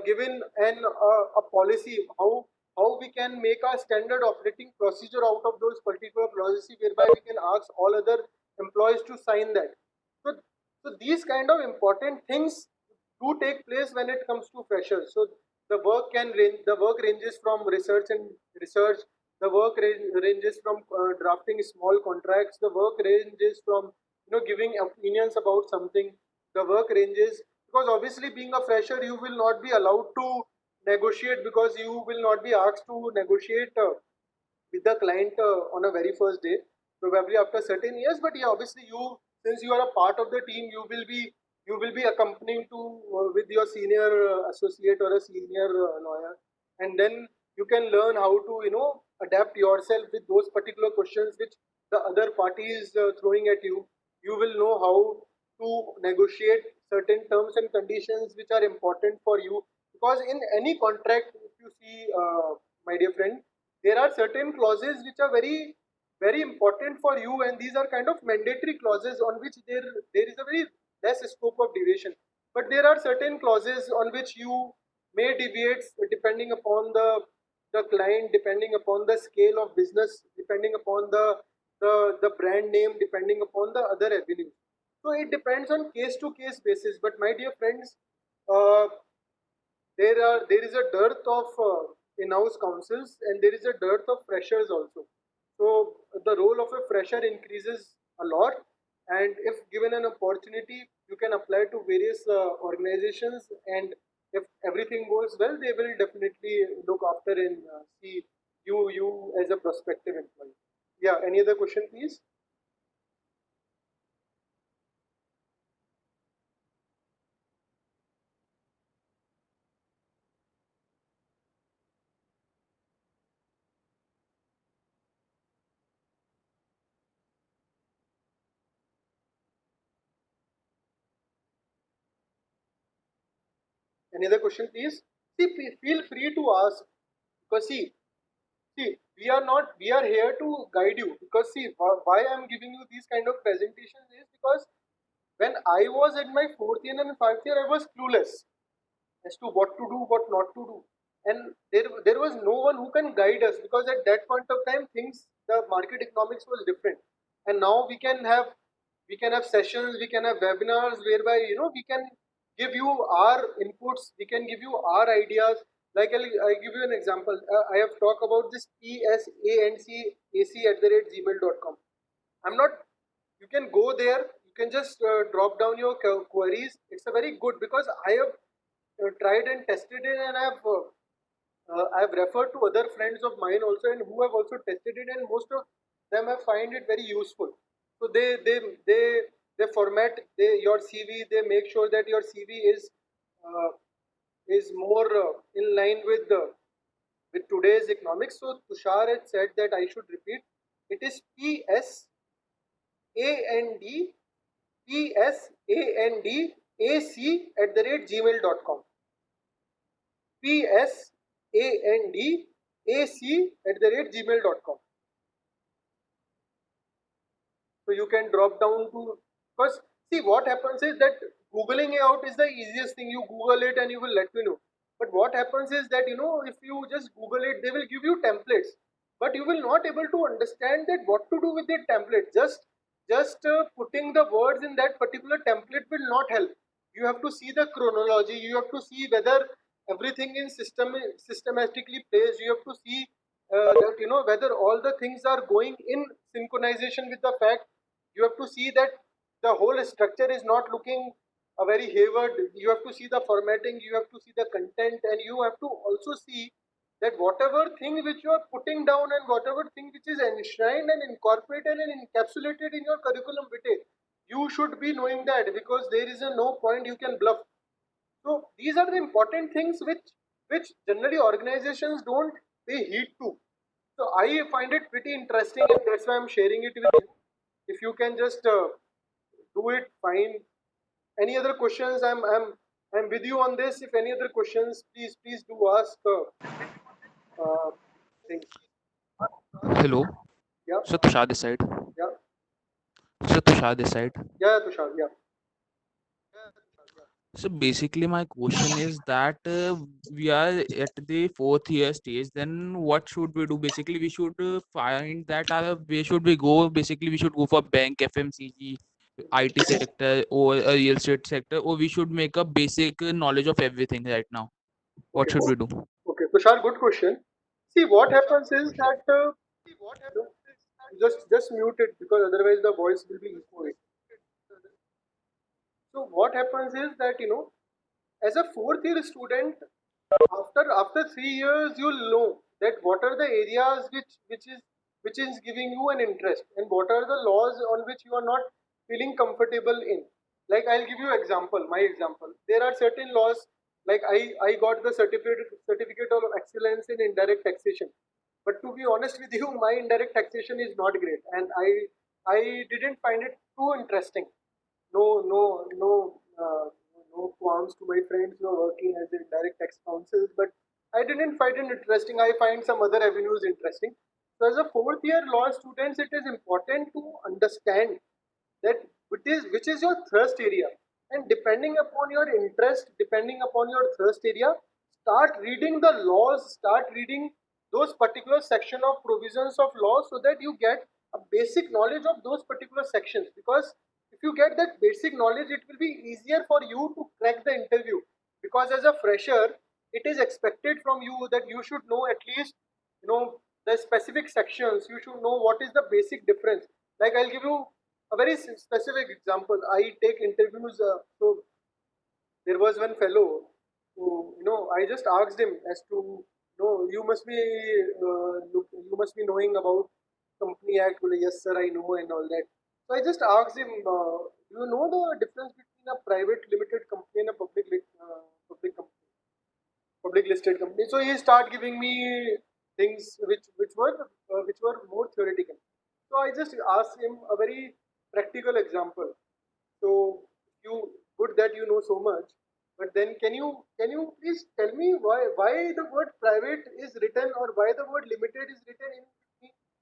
given a policy, how we can make a standard operating procedure out of those particular policy, whereby we can ask all other employees to sign that. So, so these kind of important things do take place when it comes to freshers. So the work ranges from research and research. The work ranges from drafting small contracts. The work ranges from giving opinions about something. The work ranges, because obviously being a fresher you will not be allowed to negotiate, because you will not be asked to negotiate with the client on a very first day, probably after certain years. But yeah, obviously you, since you are a part of the team, you will be accompanying to with your senior associate or a senior lawyer, and then you can learn how to adapt yourself with those particular questions which the other party is throwing at you. You will know how to negotiate certain terms and conditions which are important for you, because in any contract, if you see, my dear friend, there are certain clauses which are very very important for you, and these are kind of mandatory clauses on which there is a very less scope of deviation, but there are certain clauses on which you may deviate depending upon the client, depending upon the scale of business, depending upon the brand name, depending upon the other avenues. So it depends on case to case basis. But my dear friends, uh, there is a dearth of in-house counsels, and there is a dearth of freshers also. So the role of a fresher increases a lot, and if given an opportunity, you can apply to various organizations, and if everything goes well, they will definitely look after and see you as a prospective employee. Yeah. Any other question, please? Any other question, please? See, feel free to ask, because see, we are here to guide you, because see, why I'm giving you these kind of presentations is because when I was at my fourth year and fifth year, I was clueless as to what to do, what not to do. And there was no one who can guide us, because at that point of time, the market economics was different. And now we can have sessions, we can have webinars whereby we can give you our inputs, we can give you our ideas. Like I'll give you an example. I have talked about this psancac@gmail.com. I'm not. You can go there. You can just drop down your queries. It's a very good, because I have tried and tested it, and I've referred to other friends of mine also, and who have also tested it, and most of them have find it very useful. So they format your CV. They make sure that your CV uh, is more in line with today's economics. So Tushar had said that I should repeat. It is PSAND PSANDAC@gmail.com. PSANDAC@gmail.com. So you can drop down to, because see what happens is that googling it out is the easiest thing. You Google it and you will let me know. But what happens is that if you just Google it, they will give you templates, but you will not able to understand that what to do with the template. Just putting the words in that particular template will not help. You have to see the chronology. You have to see whether everything in systematically placed. You have to see that whether all the things are going in synchronization with the fact. You have to see that the whole structure is not looking a very hayward. You have to see the formatting, you have to see the content, and you have to also see that whatever thing which you are putting down and whatever thing which is enshrined and incorporated and encapsulated in your curriculum vitae, you should be knowing that, because there is a no point you can bluff. So these are the important things which generally organizations don't pay heed to. So I find it pretty interesting, and that's why I'm sharing it with you. If you can just do it, fine. Any other questions? I'm with you on this. If any other questions, please do ask uh, things. Hello. Yeah, So Tushar this side. yeah, So Tushar this side. yeah, Tushar. Yeah. So basically, my question is that we are at the fourth year stage. Then what should we do? Basically, we should find that where should we go? Basically, we should go for bank, FMCG, IT sector, or a real estate sector, or we should make a basic knowledge of everything right now. What Okay. should we do? Okay, Tushar. Good question. See, what happens is that no, just mute it, because otherwise the voice will be echoing. So what happens is that as a fourth year student, after 3 years, you'll know that what are the areas which is giving you an interest, and what are the laws on which you are not feeling comfortable in. Like I'll give you example. My example. There are certain laws. Like I got the certificate of excellence in indirect taxation, but to be honest with you, my indirect taxation is not great, and I didn't find it too interesting. No qualms to my friends who are working as a direct tax counsels, but I didn't find it interesting. I find some other avenues interesting. So as a fourth year law students, it is important to understand that which is your thrust area. and depending upon your interest, depending upon your thrust area, start reading the laws, start reading those particular section of provisions of law, so that you get a basic knowledge of those particular sections. Because if you get that basic knowledge, it will be easier for you to crack the interview. Because as a fresher, it is expected from you that you should know at least, the specific sections. You should know what is the basic difference. Like, I'll give you a very specific example. I take interviews. So there was one fellow who, I just asked him as to, you must be, you must be knowing about Company Act. Well, yes, sir, I know and all that. So I just asked him, do you know the difference between a private limited company and a public company, public listed company? So he started giving me things which were more theoretical. So I just asked him a very practical example. So you, good that you know so much, but then can you please tell me why the word private is written, or why the word limited is written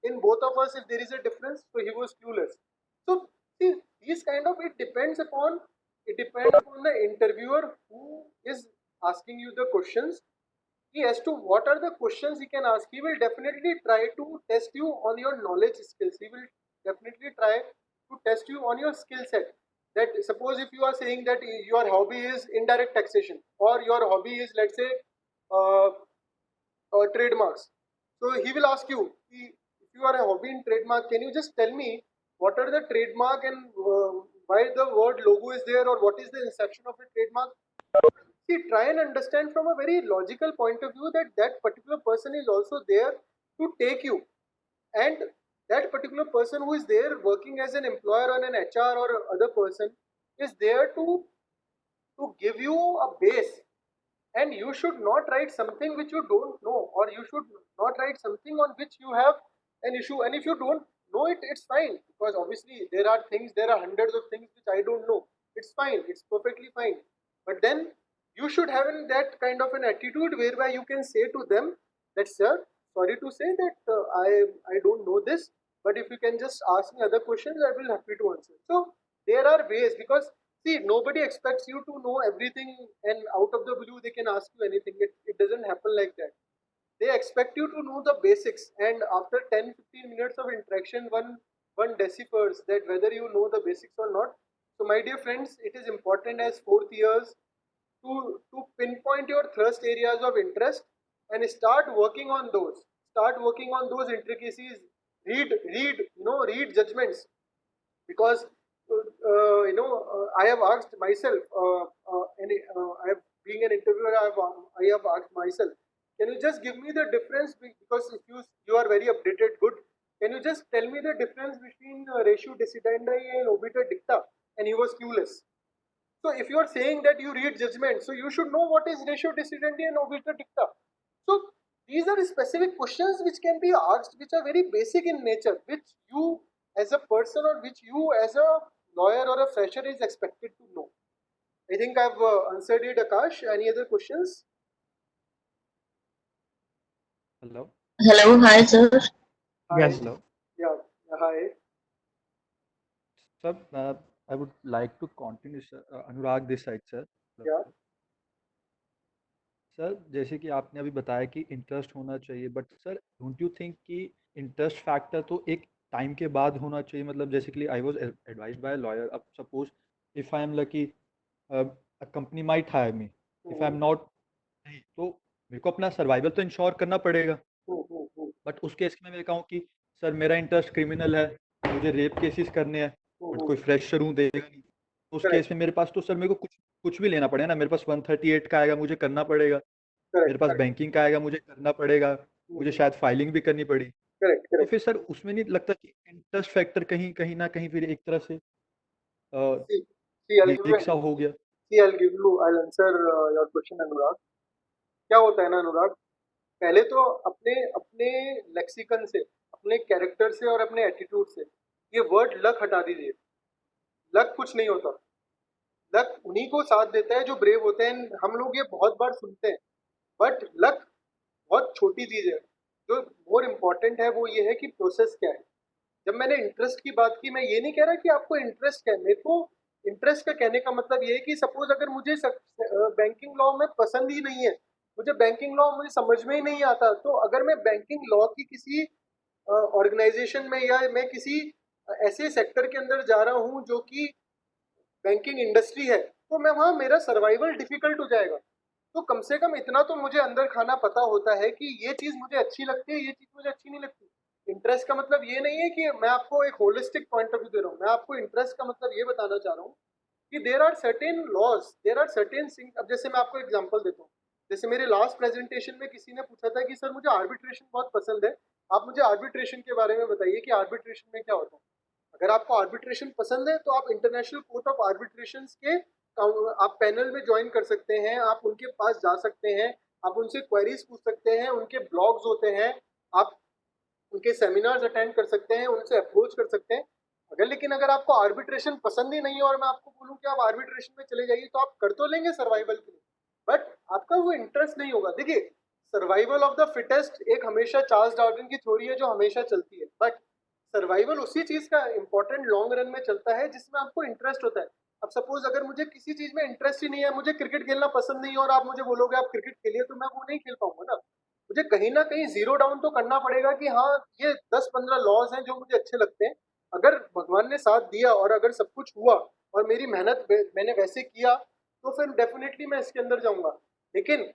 in both of us, if there is a difference? So he was clueless. So see, these kind of, it depends upon the interviewer who is asking you the questions. He, as to what are the questions he can ask, he will definitely try to test you on your knowledge skills. He will definitely try to test you on your skill set. That, suppose if you are saying that your hobby is indirect taxation, or your hobby is, let's say, uh, trademarks. So he will ask you, if you are a hobby in trademark, can you just tell me what are the trademark, and why the word logo is there, or what is the inception of a trademark? See, try and understand from a very logical point of view that that particular person is also there to take you, and that particular person who is there working as an employer or an HR or other person is there to give you a base. And you should not write something which you don't know, or you should not write something on which you have an issue. And if you don't know it, it's fine, because obviously there are hundreds of things which I don't know. It's fine, it's perfectly fine. But then you should have that kind of an attitude whereby you can say to them that, sir, sorry to say that I don't know this, but if you can just ask me other questions, I will happy to answer. So there are ways, because see, nobody expects you to know everything, and out of the blue they can ask you anything. It doesn't happen like that. They expect you to know the basics, and after 10-15 minutes of interaction, one deciphers that whether you know the basics or not. So my dear friends, it is important as fourth years to pinpoint your thrust areas of interest and start working on those. Start working on those intricacies. Read judgments. Because I have asked myself, I have, being an interviewer, I have asked myself, can you just give me the difference? Because if you are very updated, good. Can you just tell me the difference between ratio decidendi and obiter dicta? And he was clueless. So if you are saying that you read judgment, so you should know what is ratio decidendi and obiter dicta. So these are specific questions which can be asked, which are very basic in nature, which you as a person, or which you as a lawyer or a fresher is expected to know. I think I've answered it, Akash. Any other questions? Hello. Hello, hi sir. Hi. Yes. Hello. Yeah. Hi. Sir, I would like to continue, sir. Anurag this side, sir. Yeah. Sir जैसे कि आपने अभी बताया कि interest होना चाहिए, but sir don't you think कि interest factor तो एक टाइम के बाद होना चाहिए? मतलब जैसे कि I was advised by lawyer, अब suppose if I am lucky a company might hire me, if I am not, नहीं तो मेरे को अपना सर्वाइवल तो इंश्योर करना पड़ेगा। बट उस केस में मैं कहूँ कि सर मेरा इंटरेस्ट क्रिमिनल है, मुझे रेप केसेस करने हैं, बट कोई फ्रेशर हूँ देगा नहीं, उस केस में मेरे पास तो सर मेरे को कुछ कुछ भी लेना पड़ेगा ना। मेरे पास 138 का आएगा, मुझे करना पड़ेगा। मेरे पास बैंकिंग का आएगा, मुझे करना पड़ेगा। मुझे शायद फाइलिंग भी करनी पड़ी। Correct. तो फिर सर उसमें नहीं लगता कि इंटरेस्ट फैक्टर कहीं कहीं ना कहीं फिर एक तरह से I'll give वीक सा हो गया? I'll answer your question, Anurag. क्या होता है ना अनुराग, पहले तो अपने अपने लेक्सिकन से, अपने कैरेक्टर से और अपने एटीट्यूड से ये वर्ड लक हटा दीजिए। लक कुछ नहीं होता। लक उन्हीं को साथ देता है जो ब्रेव होते हैं। हम लोग ये बहुत बार सुनते हैं, बट लक बहुत छोटी चीज है। जो मोर इम्पोर्टेंट है वो ये है कि प्रोसेस क्या है। जब मैंने इंटरेस्ट की बात की, मैं ये नहीं कह रहा कि आपको इंटरेस्ट क्या है। मेरे को इंटरेस्ट का कहने का मतलब ये है कि सपोज अगर मुझे बैंकिंग लॉ में पसंद ही नहीं है, मुझे बैंकिंग लॉ मुझे समझ में ही नहीं आता, तो अगर मैं बैंकिंग लॉ की किसी ऑर्गेनाइजेशन में या मैं किसी ऐसे सेक्टर के अंदर जा रहा हूँ जो कि बैंकिंग इंडस्ट्री है, तो मैं वहाँ मेरा सर्वाइवल डिफिकल्ट हो जाएगा। तो कम से कम इतना तो मुझे अंदर खाना पता होता है कि ये चीज़ मुझे अच्छी लगती है, ये चीज़ मुझे अच्छी नहीं लगती। इंटरेस्ट का मतलब ये नहीं है कि मैं आपको एक होलिस्टिक पॉइंट ऑफ व्यू दे रहा हूँ, मैं आपको इंटरेस्ट का मतलब ये बताना चाह रहा हूँ कि there are certain laws, there are certain thing. अब जैसे मैं आपको एग्जांपल देता हूँ, जैसे मेरे लास्ट प्रेजेंटेशन में किसी ने पूछा था कि सर मुझे आर्बिट्रेशन बहुत पसंद है, आप मुझे आर्बिट्रेशन के बारे में बताइए कि आर्बिट्रेशन में क्या होता है। अगर आपको आर्बिट्रेशन पसंद है तो आप इंटरनेशनल कोर्ट ऑफ आर्बिट्रेशन के आप पैनल में ज्वाइन कर सकते हैं, आप उनके पास जा सकते हैं, आप उनसे क्वेरीज पूछ सकते हैं, उनके ब्लॉग्स होते हैं, आप उनके सेमिनार्स अटेंड कर सकते हैं, उनसे अप्रोच कर सकते हैं। अगर आपको आर्बिट्रेशन पसंद ही नहीं है और मैं आपको बोलूं कि आप आर्बिट्रेशन में चले जाइए, तो आप कर तो लेंगे सर्वाइवल के लिए, बट आपका वो इंटरेस्ट नहीं होगा। देखिए, सर्वाइवल ऑफ द फिटेस्ट एक हमेशा चार्ल्स डार्विन की थ्योरी है जो हमेशा चलती है, बट सर्वाइवल उसी चीज का इंपॉर्टेंट लॉन्ग रन में चलता है जिसमें आपको इंटरेस्ट होता है। अब सपोज अगर मुझे किसी चीज में इंटरेस्ट ही नहीं है, मुझे क्रिकेट खेलना पसंद नहीं है और आप मुझे बोलोगे आप क्रिकेट खेलिए, तो मैं वो नहीं खेल पाऊंगा ना। मुझे कहीं ना कहीं जीरो डाउन तो करना पड़ेगा कि हाँ, ये 10-15 लॉज हैं जो मुझे अच्छे लगते हैं। अगर भगवान ने साथ दिया और अगर सब कुछ हुआ और मेरी मेहनत मैंने वैसे किया, तो फिर डेफिनेटली मैं इसके अंदर जाऊंगा। लेकिन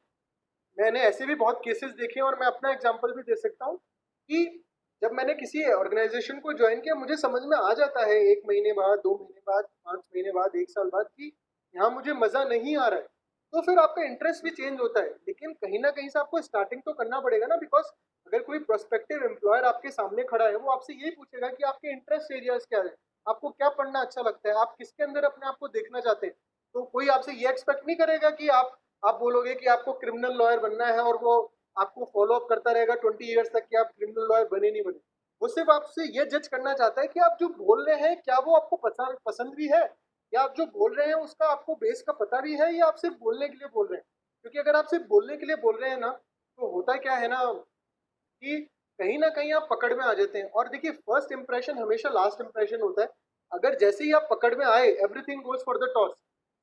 मैंने ऐसे भी बहुत केसेस देखे हैं और मैं अपना एग्जांपल भी दे सकता हूँ कि जब मैंने किसी ऑर्गेनाइजेशन को ज्वाइन किया, मुझे समझ में आ जाता है 1 महीने बाद, 2 महीने बाद, 5 महीने बाद, 1 साल बाद कि यहाँ मुझे मज़ा नहीं आ रहा है। तो फिर आपका इंटरेस्ट भी चेंज होता है, लेकिन कहीं ना कहीं से आपको स्टार्टिंग तो करना पड़ेगा ना, बिकॉज अगर कोई प्रोस्पेक्टिव एम्प्लॉयर आपके सामने खड़ा है, वो आपसे यही पूछेगा कि आपके इंटरेस्ट एरियाज क्या है, आपको क्या पढ़ना अच्छा लगता है, आप किसके अंदर अपने आप को देखना चाहते हैं। तो कोई आपसे ये एक्सपेक्ट नहीं करेगा कि आप बोलोगे कि आपको क्रिमिनल लॉयर बनना है और वो आपको फॉलो अप करता रहेगा 20 ईयर्स तक कि आप क्रिमिनल लॉयर बने नहीं बने। वो सिर्फ आपसे ये जज करना चाहता है कि आप जो बोल रहे हैं क्या वो आपको पसंद भी है, या आप जो बोल रहे हैं उसका आपको बेस का पता भी है, या आप सिर्फ बोलने के लिए बोल रहे हैं। क्योंकि अगर आप सिर्फ बोलने के लिए बोल रहे हैं ना, तो होता क्या है ना कि कहीं ना कहीं आप पकड़ में आ जाते हैं। और देखिए, फर्स्ट इंप्रेशन हमेशा लास्ट इंप्रेशन होता है। अगर जैसे ही आप पकड़ में आए, everything goes for the toss.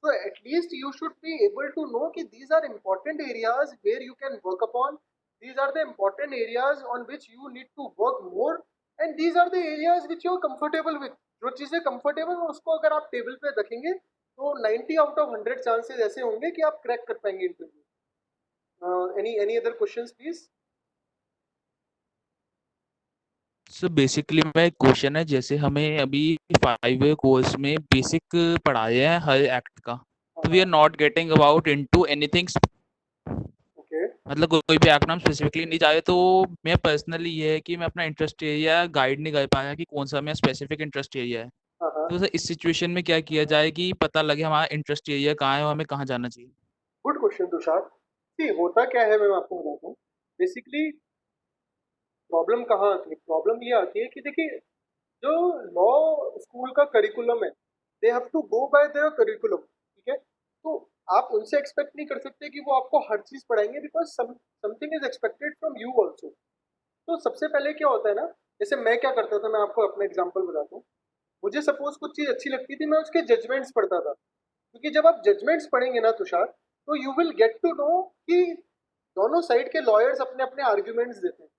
So at least you should be able to know कि these are important areas where you can work upon. These are the important areas on which you need to work more, and these are the areas which you are comfortable with. जो चीज़ें comfortable हैं उसको अगर आप table पे रखेंगे तो 90 out of 100 chances ऐसे होंगे कि आप क्रैक कर पाएंगे interview. Any other questions please? So basically मेरा एक क्वेश्चन है, जैसे हमें अभी 5 कोर्स में बेसिक पढ़ाया है हर एक्ट का, तो we are not getting about into anything, okay. मतलब कोई भी एक्ट हम स्पेसिफिकली नहीं जाए। तो मैं पर्सनली ये है कि मैं अपना इंटरेस्ट एरिया गाइड नहीं कर पाया कि कौन सा मेरा स्पेसिफिक इंटरेस्ट एरिया है। हाँ हाँ, तो सर इस सिचुएशन में क्या किया जाए कि पता लगे हमारा इंटरेस्ट एरिया कहाँ है और हमें कहाँ जाना चाहिए। Good question Tushar. सी होता क्या है, मैं आपको बताता हूँ। बेसिकली प्रॉब्लम कहाँ आती है? प्रॉब्लम ये आती है कि देखिए, जो लॉ स्कूल का करिकुलम है, they have to go by their curriculum, ठीक है? तो आप उनसे एक्सपेक्ट नहीं कर सकते कि वो आपको हर चीज पढ़ाएंगे, because something is expected from you also. तो सबसे पहले क्या होता है ना, जैसे मैं क्या करता था, मैं आपको अपना एग्जांपल बताता हूँ। मुझे सपोज कुछ चीज अच्छी लगती थी, मैं उसके जजमेंट्स पढ़ता था, क्योंकि जब आप जजमेंट्स पढ़ेंगे ना तुषार, तो you will get to know कि दोनों साइड के लॉयर्स अपने अपने आर्ग्यूमेंट्स देते हैं।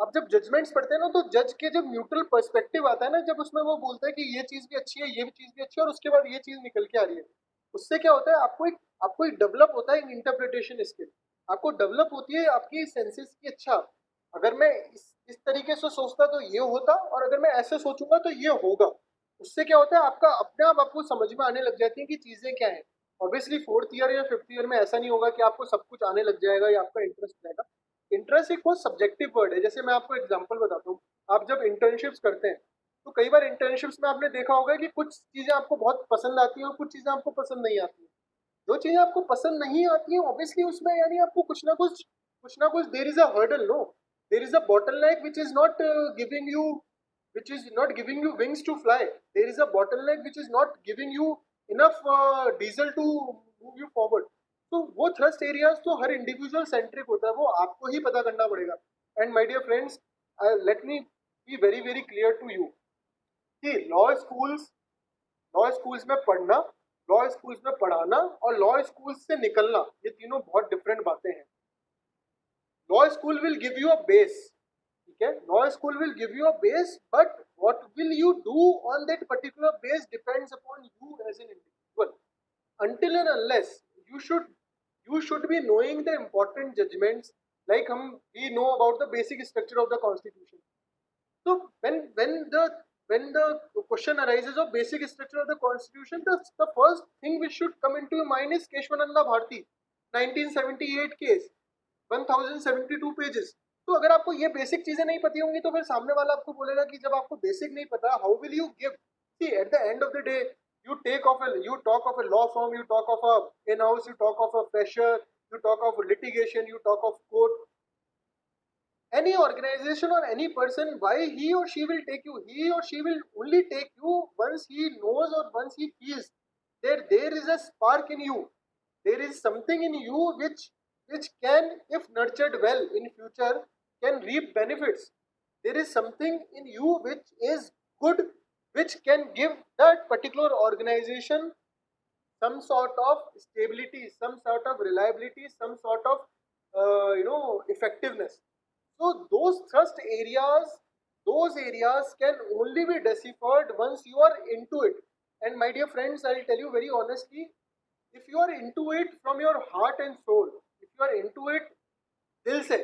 आप जब जजमेंट्स पढ़ते हैं ना, तो जज के जब न्यूट्रल पर्सपेक्टिव आता है ना, जब उसमें वो बोलता है कि ये चीज भी अच्छी है, ये भी चीज भी अच्छी है, और उसके बाद ये चीज निकल के आ रही है, उससे क्या होता है, आपको एक डेवलप होता है इंटरप्रिटेशन स्किल, आपको डेवलप होती है आपकी सेंसेस की। अच्छा, अगर मैं इस तरीके से सोचता तो ये होता, और अगर मैं ऐसे सोचूंगा तो ये होगा। उससे क्या होता है, आपका अपने आप आपको समझ में आने लग जाती है कि चीजें क्या है। ऑब्वियसली 4th ईयर या 5th ईयर में ऐसा नहीं होगा कि आपको सब कुछ आने लग जाएगा या आपका इंटरेस्ट रहेगा। इंटरेस्ट एक बहुत सब्जेक्टिव वर्ड है। जैसे मैं आपको एग्जांपल बताता हूँ, आप जब इंटर्नशिप्स करते हैं, तो कई बार इंटर्नशिप्स में आपने देखा होगा कि कुछ चीज़ें आपको बहुत पसंद आती हैं और कुछ चीज़ें आपको पसंद नहीं आती हैं। जो चीज़ें आपको पसंद नहीं आती हैं, ऑब्वियसली उसमें यानी आपको कुछ ना कुछ there is a hurdle, no, there is a bottleneck which is not giving you wings to fly. There is a bottleneck which is not giving you enough diesel to move you forward. तो वो thrust areas तो हर individual centric होता है, वो आपको ही पता करना पड़ेगा। And my dear friends, let me be very very clear to you कि लॉ स्कूल्स लॉ स्कूल्स में पढ़ना, लॉ स्कूल्स में पढ़ाना और लॉ स्कूल्स से निकलना, ये तीनों बहुत डिफरेंट बातें हैं. Law school will give you a base, ठीक है, law school will give you a base, but what will you do on that particular base depends upon you as an individual. Until and unless you should be knowing the important judgments, like we know about the basic structure of the constitution. So when the question arises of basic structure of the constitution, the first thing which should come into your mind is Keshwananda Bharti 1978 case, 1072 pages. तो अगर आपको ये basic चीजें नहीं पता होंगी तो फिर सामने वाला आपको बोलेगा कि जब आपको बेसिक नहीं पता, how will you give. See at the end of the day you talk of a law firm, you talk of a in-house, you talk of a fresher, you talk of litigation, you talk of court. Any organization or any person, why he or she will take you? He or she will only take you once he knows or once he feels that there is a spark in you. There is something in you which can, if nurtured well in future, can reap benefits. There is something in you which is good, which can give that particular organization some sort of stability, some sort of reliability, some sort of effectiveness. So those thrust areas, those areas can only be deciphered once you are into it. And my dear friends, I'll tell you very honestly, if you are into it from your heart and soul, if you are into it dil se,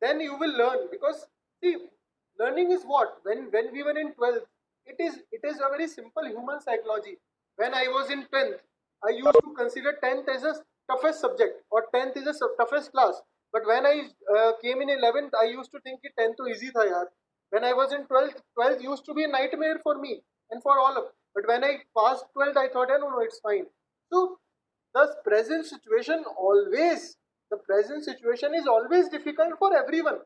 then you will learn. Because see, learning is what, when we were in 12th, it is a very simple human psychology. When I was in 10th, I used to consider 10th as a toughest subject, or 10th is a toughest class. But when I came in 11th, I used to think कि 10th तो easy था यार. When I was in 12th, 12th used to be a nightmare for me and for all of. But when I passed 12th, I thought, no, it's fine. So the present situation is always difficult for everyone.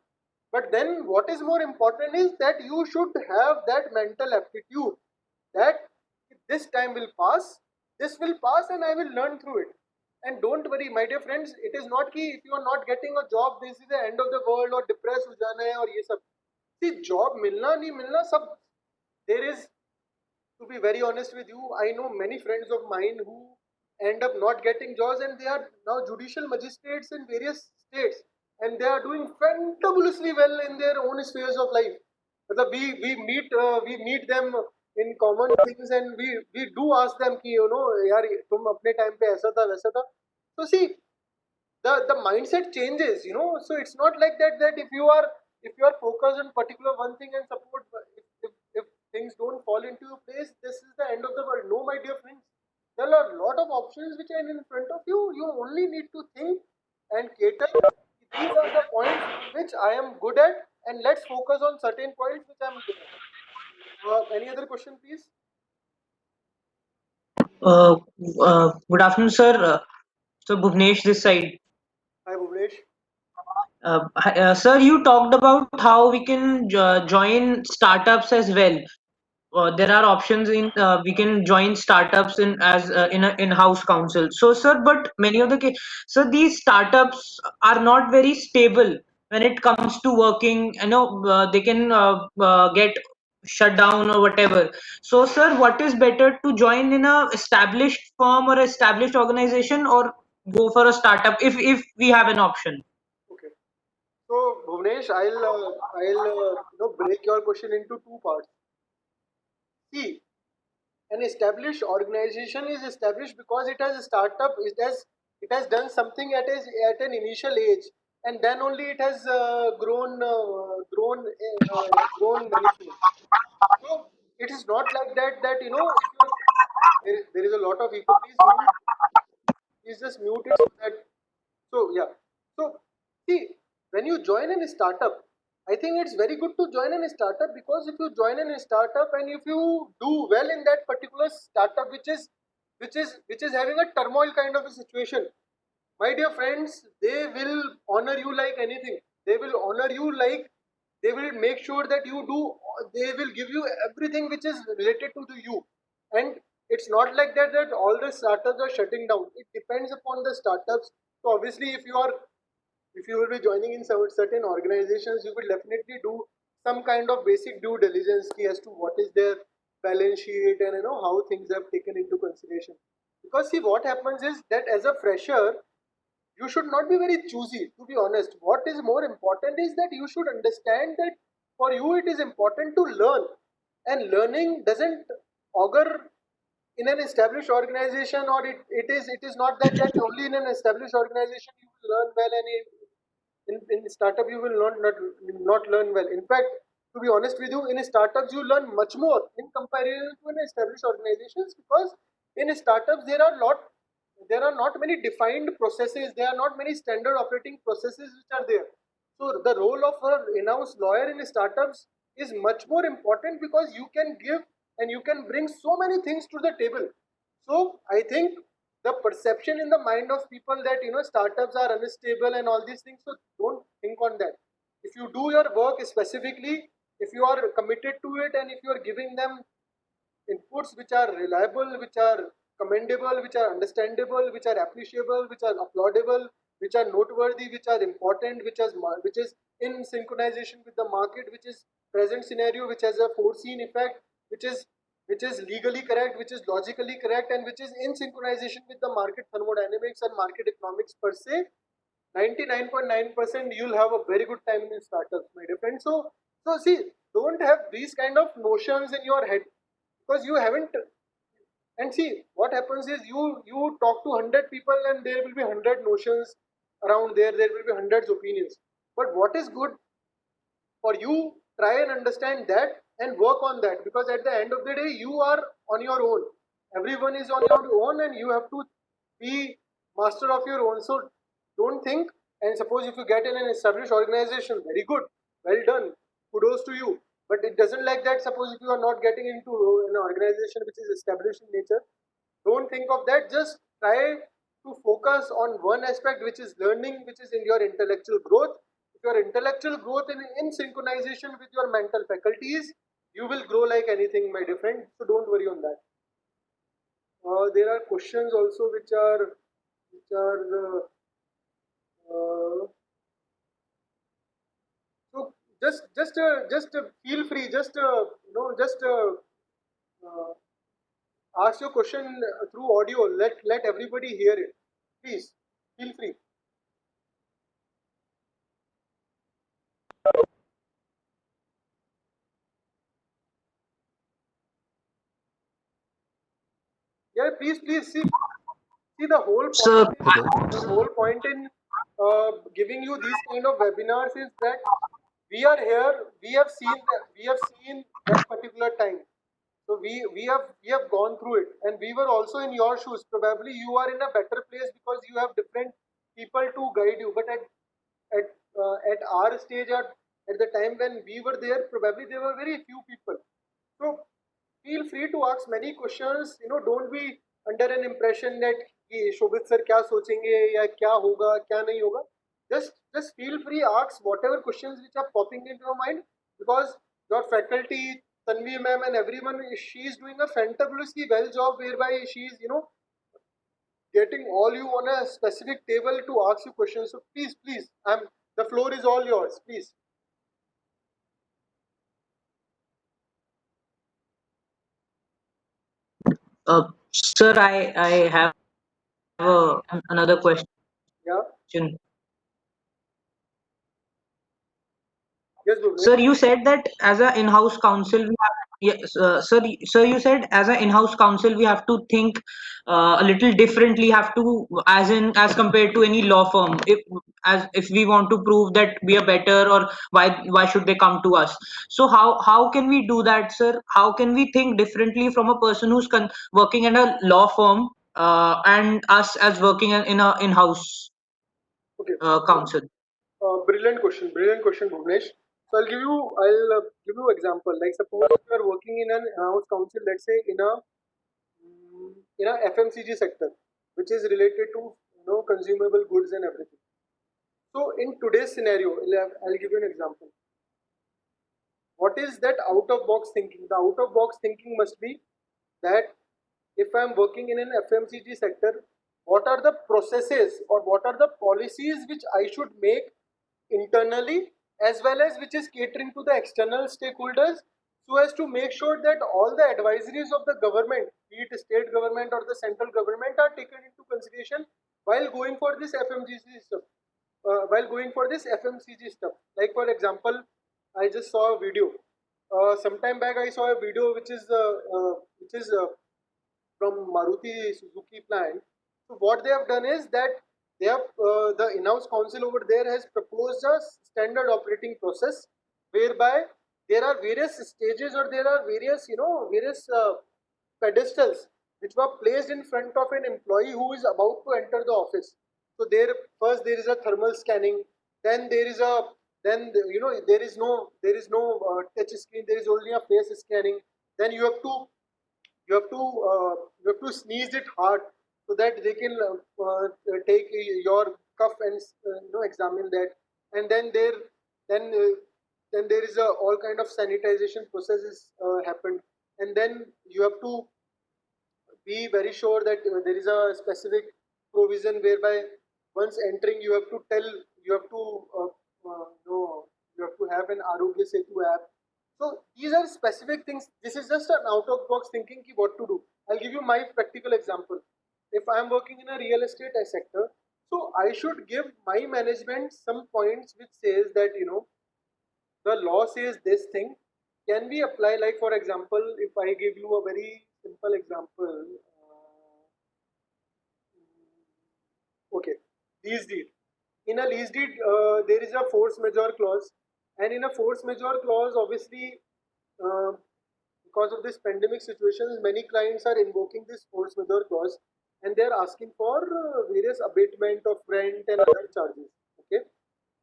But then what is more important is that you should have that mental aptitude that this time will pass, this will pass, and I will learn through it. And don't worry, my dear friends, it is not कि if you are not getting a job, this is the end of the world or depressed हो जाना है और ये सब. See, job मिलना नहीं मिलना सब, there is, to be very honest with you, I know many friends of mine who end up not getting jobs, and they are now judicial magistrates in various states, and they are doing fantabulously well in their own spheres of life. मतलब we meet them in common things, and we do ask them कि यार तुम अपने time पे ऐसा था वैसा था. So see, the mindset changes, so it's not like that if you are focused on particular one thing and support, if things don't fall into your place, this is the end of the world. No, my dear friends, there are a lot of options which are in front of you. You only need to think and cater. These are the points which I am good at, and let's focus on certain points which I am good at. Any other question, please? Good afternoon, sir. So Bhuvnesh this side. Hi, Bhuvnesh. Sir, you talked about how we can join startups as well. There are options in we can join startups in as in a in-house council. So, sir, but many of the so these startups are not very stable when it comes to working. They can get shut down or whatever. So, sir, what is better to join in a established firm or established organization, or go for a startup if we have an option? Okay. So Bhuvnesh, I'll break your question into two parts. See, an established organization is established because it has a startup, it has done something at an initial age, and then only it has grown manifold. So it is not like that there is a lot of echo. Please just mute it so that. So yeah. So see, when you join in a startup, I think it's very good to join in a startup, because if you join in a startup and if you do well in that particular startup, which is having a turmoil kind of a situation, my dear friends, they will honor you like anything. They will honor you like, they will make sure that you do. They will give you everything which is related to you. And it's not like that all the startups are shutting down. It depends upon the startups. So obviously, if you will be joining in certain organizations, you will definitely do some kind of basic due diligence as to what is their balance sheet and how things have taken into consideration. Because see, what happens is that as a fresher, you should not be very choosy, to be honest. What is more important is that you should understand that for you it is important to learn, and learning doesn't augur in an established organization, or it is not that only in an established organization you will learn well, and in startup you will not learn well. In fact, to be honest with you, in startups you learn much more in comparison to in established organizations, because in startups there are not many defined processes, there are not many standard operating processes which are there. So the role of an in-house lawyer in startups is much more important, because you can give and you can bring so many things to the table. So I think the perception in the mind of people that startups are unstable and all these things, so don't think on that. If you do your work specifically, if you are committed to it, and if you are giving them inputs which are reliable, which are commendable, which are understandable, which are appreciable, which are applaudable, which are noteworthy, which are important, which is in synchronization with the market, which is present scenario, which has a foreseen effect, which is legally correct, which is logically correct, and which is in synchronization with the market thermodynamics and market economics per se, 99.9% you'll have a very good time in startups, my dear friend. So see, don't have these kind of notions in your head, because you haven't. And see, what happens is you talk to 100 people and there will be 100 notions around there. There will be hundreds opinions. But what is good for you? Try and understand that and work on that, because at the end of the day, you are on your own. Everyone is on your own, and you have to be master of your own. So don't think. And suppose if you get in an established organization, very good, well done, kudos to you. But it doesn't like that. Suppose if you are not getting into an organization which is established in nature, don't think of that. Just try to focus on one aspect, which is learning, which is in your intellectual growth. If your intellectual growth in synchronization with your mental faculties, you will grow like anything, my dear friend. So don't worry on that. There are questions also so just feel free, uh, ask your question through audio. Let everybody hear it. Please feel free. Yeah, please see the whole Sir, point in giving you these kind of webinars is that we are here. We have seen that particular time. So we have gone through it, and we were also in your shoes. Probably you are in a better place because you have different people to guide you. But at our stage, at the time when we were there, probably there were very few people. So feel free to ask many questions. Don't be under an impression that ये शोभित sir क्या सोचेंगे या क्या होगा क्या नहीं होगा. Just feel free, ask whatever questions which are popping into your mind, because your faculty, Tanvi ma'am and everyone, she is doing a fantabulously well job, whereby she is getting all you on a specific table to ask you questions. So please, the floor is all yours, please. sir, I have another question. Yeah. Yes, Bhuvnesh. Sir, you said that as an in-house counsel, we have, yes, sir, you said as an in-house counsel, we have to think a little differently, have to, as compared to any law firm. If we want to prove that we are better, or why should they come to us? So how can we do that, sir? How can we think differently from a person who's working in a law firm, and us as working in a in-house Okay. counsel? Brilliant question, Bhuvnesh. So I'll give you example. Like suppose you are working in an in-house council, let's say in a FMCG sector, which is related to consumable goods and everything. So in today's scenario, I'll give you an example. What is that out of box thinking? The out of box thinking must be that if I'm working in an FMCG sector, what are the processes or what are the policies which I should make internally, as well as which is catering to the external stakeholders, so as to make sure that all the advisories of the government, be it state government or the central government, are taken into consideration while going for this FMCG stuff. Like for example, I just saw a video. Sometime back, I saw a video which is from Maruti Suzuki plant. So what they have done is that they have the in-house council over there has proposed a standard operating process whereby there are various stages, or there are various pedestals which were placed in front of an employee who is about to enter the office. So there is a thermal scanning, then there is no touch screen, there is only a face scanning. Then you have to sneeze it hard so that they can take your cuff and examine that. And then there is a all kind of sanitization processes happened. And then you have to be very sure that there is a specific provision whereby once entering you have to have an Arogya Setu app. So these are specific things. This is just an out of box thinking ki what to do. I'll give you my practical example. If I am working in a real estate sector, so I should give my management some points which says that the law says this thing. Can we apply, like for example, if I give you a very simple example, okay, lease deed. In a lease deed, there is a force majeure clause, and in a force majeure clause, obviously, because of this pandemic situation, many clients are invoking this force majeure clause, and they are asking for various abatement of rent and other charges. Okay,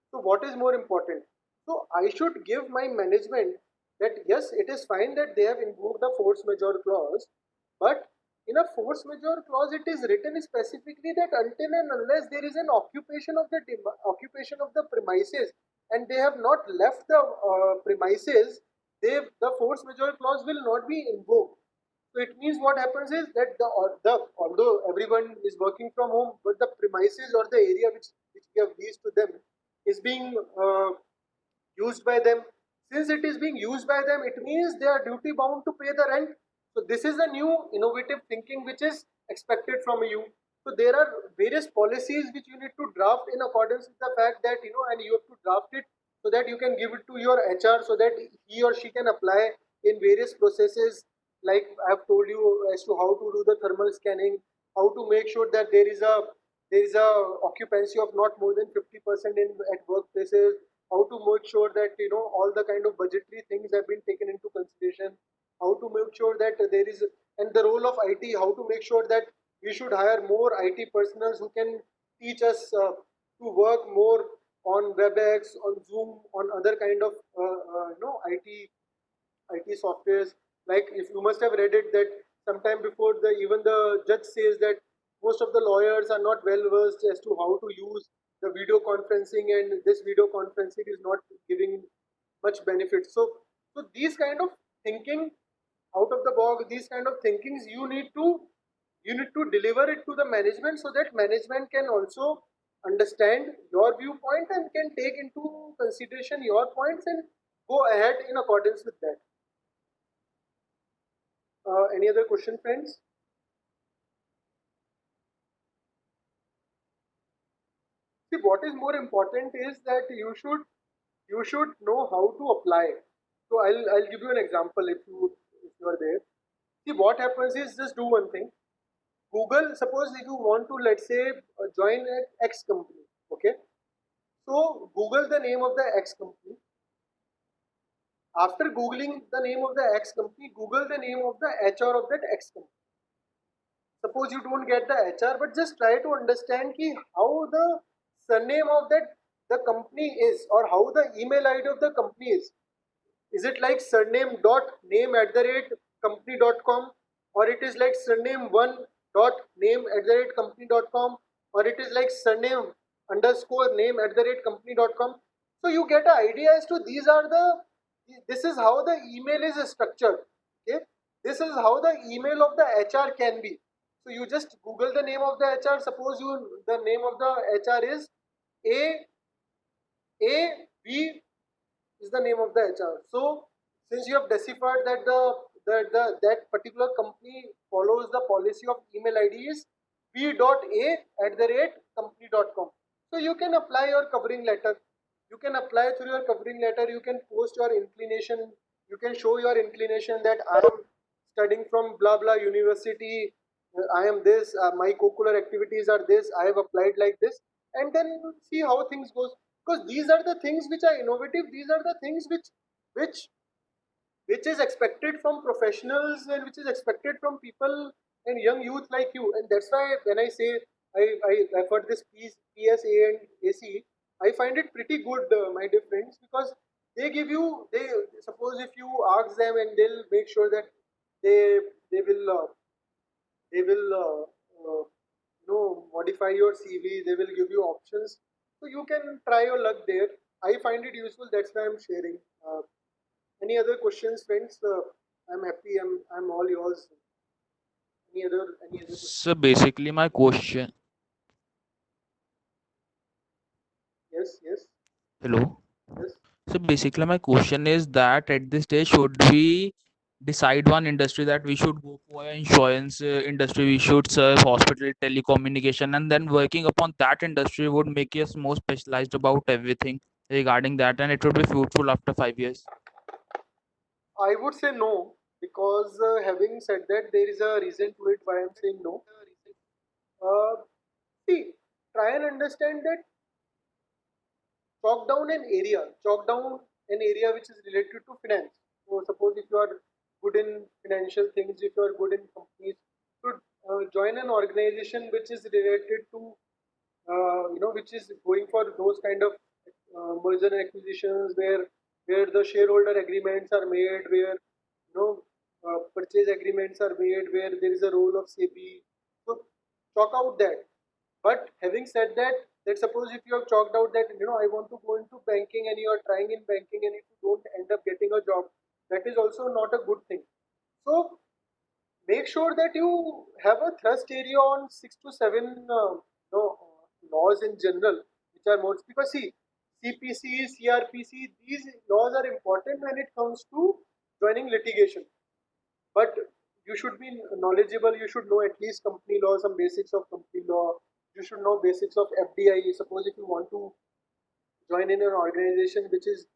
so what is more important? So I should give my management that yes, it is fine that they have invoked the force majeure clause, but in a force majeure clause, it is written specifically that until and unless there is an occupation of the premises, and they have not left the premises, the force majeure clause will not be invoked. So it means what happens is that although everyone is working from home, but the premises or the area which we have leased to them is being used by them. Since it is being used by them, it means they are duty bound to pay the rent. So this is a new innovative thinking which is expected from you. So there are various policies which you need to draft in accordance with the fact that and you have to draft it so that you can give it to your HR so that he or she can apply in various processes. Like I have told you as to how to do the thermal scanning, how to make sure that there is a occupancy of not more than 50% at workplaces, how to make sure that all the kind of budgetary things have been taken into consideration, how to make sure that there is, and the role of IT, how to make sure that we should hire more IT personnel who can teach us to work more on WebEx, on Zoom, on other kind of IT softwares. Like if you must have read it that sometime before, even the judge says that most of the lawyers are not well versed as to how to use the video conferencing, and this video conferencing is not giving much benefit. So these kind of thinking out of the box, these kind of thinkings, you need to deliver it to the management so that management can also understand your viewpoint and can take into consideration your points and go ahead in accordance with that. Any other question, friends? See, what is more important is that you should know how to apply. So I'll give you an example if you are there. See, what happens is, just do one thing. Google, suppose if you want to, let's say, join an X company, okay? So Google the name of the X company. After Googling the name of the X company, Google the name of the HR of that X company. Suppose you don't get the HR, but just try to understand how the surname of the company is, or how the email ID of the company is. Is it like surname dot name at the rate company.com, or it is like surname one dot name at the rate company.com, or it is like surname underscore name at the rate company.com. So you get an idea as to this is how the email is structured. Okay, this is how the email of the HR can be. So you just Google the name of the HR. Suppose the name of the HR is A B is the name of the HR. So since you have deciphered that that particular company follows the policy of email ID is b.a@company.com. So you can apply your covering letter. You can apply through your covering letter. You can post your inclination. You can show your inclination that I am studying from blah blah university. I am this. My co-curricular activities are this. I have applied like this, and then see how things goes. Because these are the things which are innovative. These are the things which which is expected from professionals and which is expected from people and young youth like you. And that's why when I say I refer this PSA and AC, I find it pretty good, my dear friends, because they give you, they suppose if you ask them and they'll make sure that they they will uh, they will modify your CV. They will give you options, so you can try your luck there. I find it useful. That's why I'm sharing. Any other questions, friends? I'm happy. I'm all yours. Any other questions? So basically, my question. Yes, yes, Hello. yes. So basically, my question is that at this stage, should we decide one industry that we should go for insurance industry, we should serve hospital, telecommunication, and then working upon that industry would make us more specialized about everything regarding that, and it would be fruitful after 5 years. I would say no, because having said that, there is a reason to it why I'm saying no. Uh, See, try and understand that chalk down an area which is related to finance. So suppose if you are good in financial things, if you are good in companies, should join an organization which is related to which is going for those kind of merger and acquisitions where the shareholder agreements are made, where purchase agreements are made, where there is a role of SEBI. So chalk out that. But having said that, let's suppose if you have chalked out that I want to go into banking and you are trying in banking and if you don't end up getting a job, that is also not a good thing. So make sure that you have a thrust area on 6 to 7 laws in general, which are more because see CPC, CRPC, these laws are important when it comes to joining litigation. But you should be knowledgeable. You should know at least company law, some basics of company law. You should know basics of FDI. Suppose if you want to join in an organization which is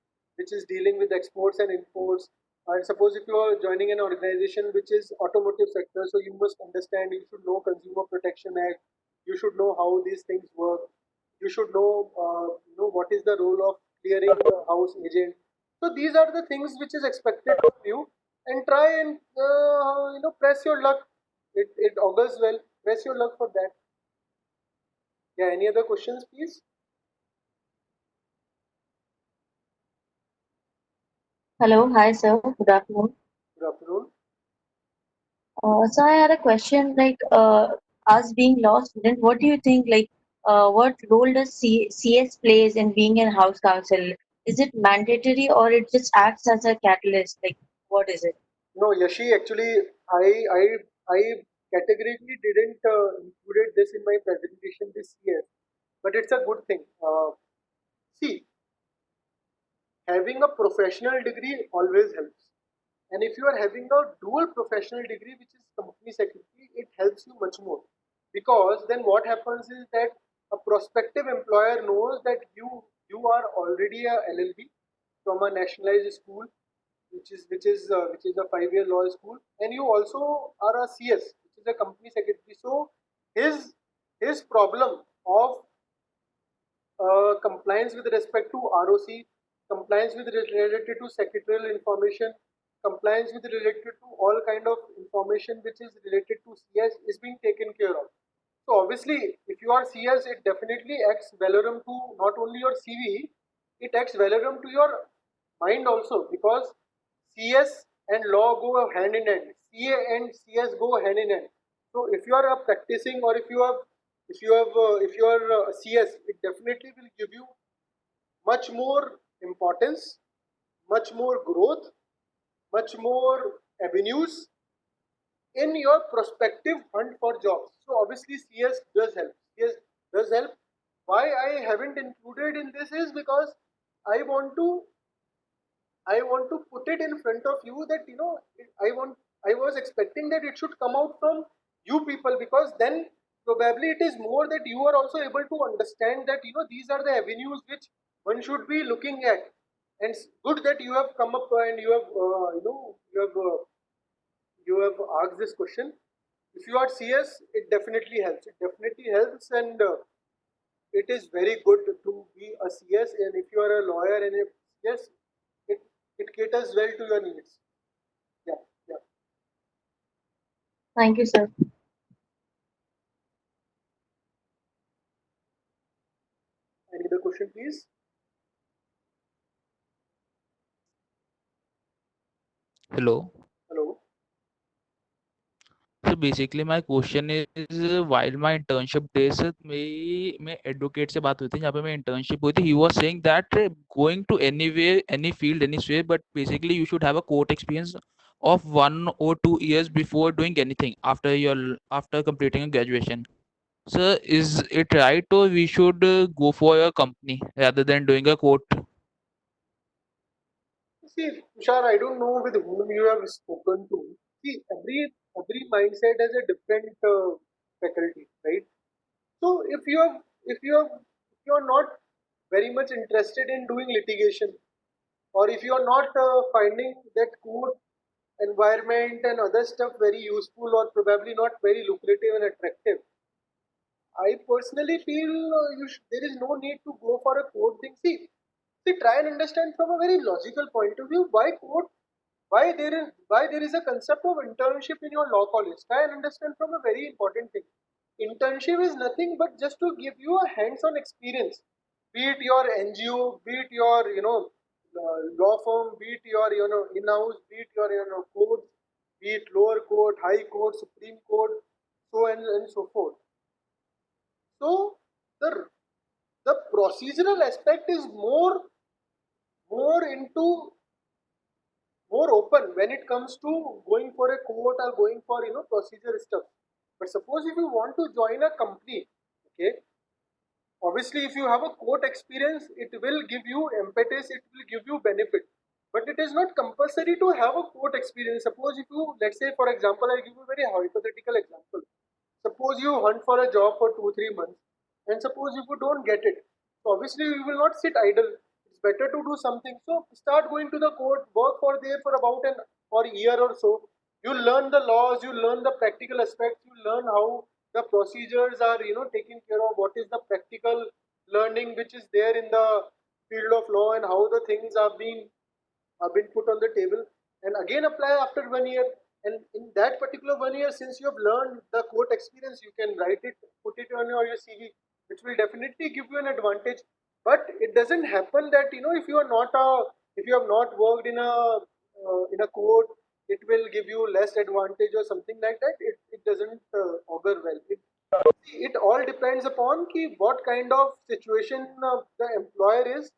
dealing with exports and imports, and suppose if you are joining an organization which is automotive sector, so you must understand, you should know Consumer Protection Act. You should know how these things work. You should know what is the role of clearing house agent. So these are the things which is expected of you, and try and press your luck. It augurs well. Press your luck for that. Yeah. Any other questions, please? Hello, hi sir, good afternoon. Good afternoon. So I had a question us being law student, what do you think what role does CS plays in being in house council? Is it mandatory or it just acts as a catalyst? Like what is it? No, Yashi, actually, I categorically didn't included this in my presentation this year, but it's a good thing. See, having a professional degree always helps, and if you are having a dual professional degree, which is company secretary, it helps you much more, because then what happens is that a prospective employer knows that you are already a LLB from a nationalized school, which is a 5 year law school, and you also are a CS, which is a company secretary. So his his problem of compliance with respect to ROC, compliance with related to secretarial information, compliance with related to all kind of information which is related to CS is being taken care of. So obviously, if you are CS, it definitely acts valorum to not only your CV, it acts valorum to your mind also, because CS and law go hand in hand. CA and CS go hand in hand. So if you are practicing, or if you are a CS, it definitely will give you much more importance, much more growth, much more avenues in your prospective hunt for jobs. So obviously CS does help. CS does help. Why I haven't included in this is because I want to I want to put it in front of you that I was expecting that it should come out from you people, because then probably it is more that you are also able to understand that these are the avenues which one should be looking at. And it's good that you have come up and you have you have asked this question. If you are CS, it definitely helps. It definitely helps, and it is very good to be a CS. And if you are a lawyer and if yes, it it caters well to your needs. Yeah, yeah. Thank you, sir. Any other question, please? Hello. Hello. So basically my question is while my internship days मैं advocate से बात हुई थी जहाँ पे मैं internship हुई थी. He was saying that going to anywhere, any field, any sphere, but basically you should have a court experience of 1 or 2 years before doing anything after completing a graduation. So is it right, or we should go for a company rather than doing a court? See, Tushar, I don't know with whom you have spoken to. See, every mindset has a different faculty, right? So if you are not very much interested in doing litigation, or if you are not finding that court environment and other stuff very useful or probably not very lucrative and attractive, I personally feel there is no need to go for a court thing. See, try and understand from a very logical point of view why court, why there is a concept of internship in your law college. Try and understand from a very important thing. Internship is nothing but just to give you a hands-on experience. Be it your NGO, be it your law firm, be it your in-house, be it your court, be it lower court, high court, supreme court, so and so forth. So the procedural aspect is more into more open when it comes to going for a court or going for procedure stuff. But suppose if you want to join a company, okay, obviously if you have a court experience, it will give you impetus, it will give you benefit. But it is not compulsory to have a court experience. Suppose if you, let's say for example, I give you a very hypothetical example. Suppose you hunt for a job for 2-3 months, and suppose if you don't get it, so obviously you will not sit idle. It's better to do something. So start going to the court, work for there for about an or year or so. You learn the laws, you learn the practical aspects, you learn how the procedures are taken care of. What is the practical learning which is there in the field of law, and how the things are being have been put on the table, and again apply after 1 year. And in that particular 1 year, since you have learned the court experience, you can write it, put it on your CV, which will definitely give you an advantage. But it doesn't happen that if you are not if you have not worked in a court, it will give you less advantage or something like that. It doesn't augur well. It all depends upon what kind of situation the employer is,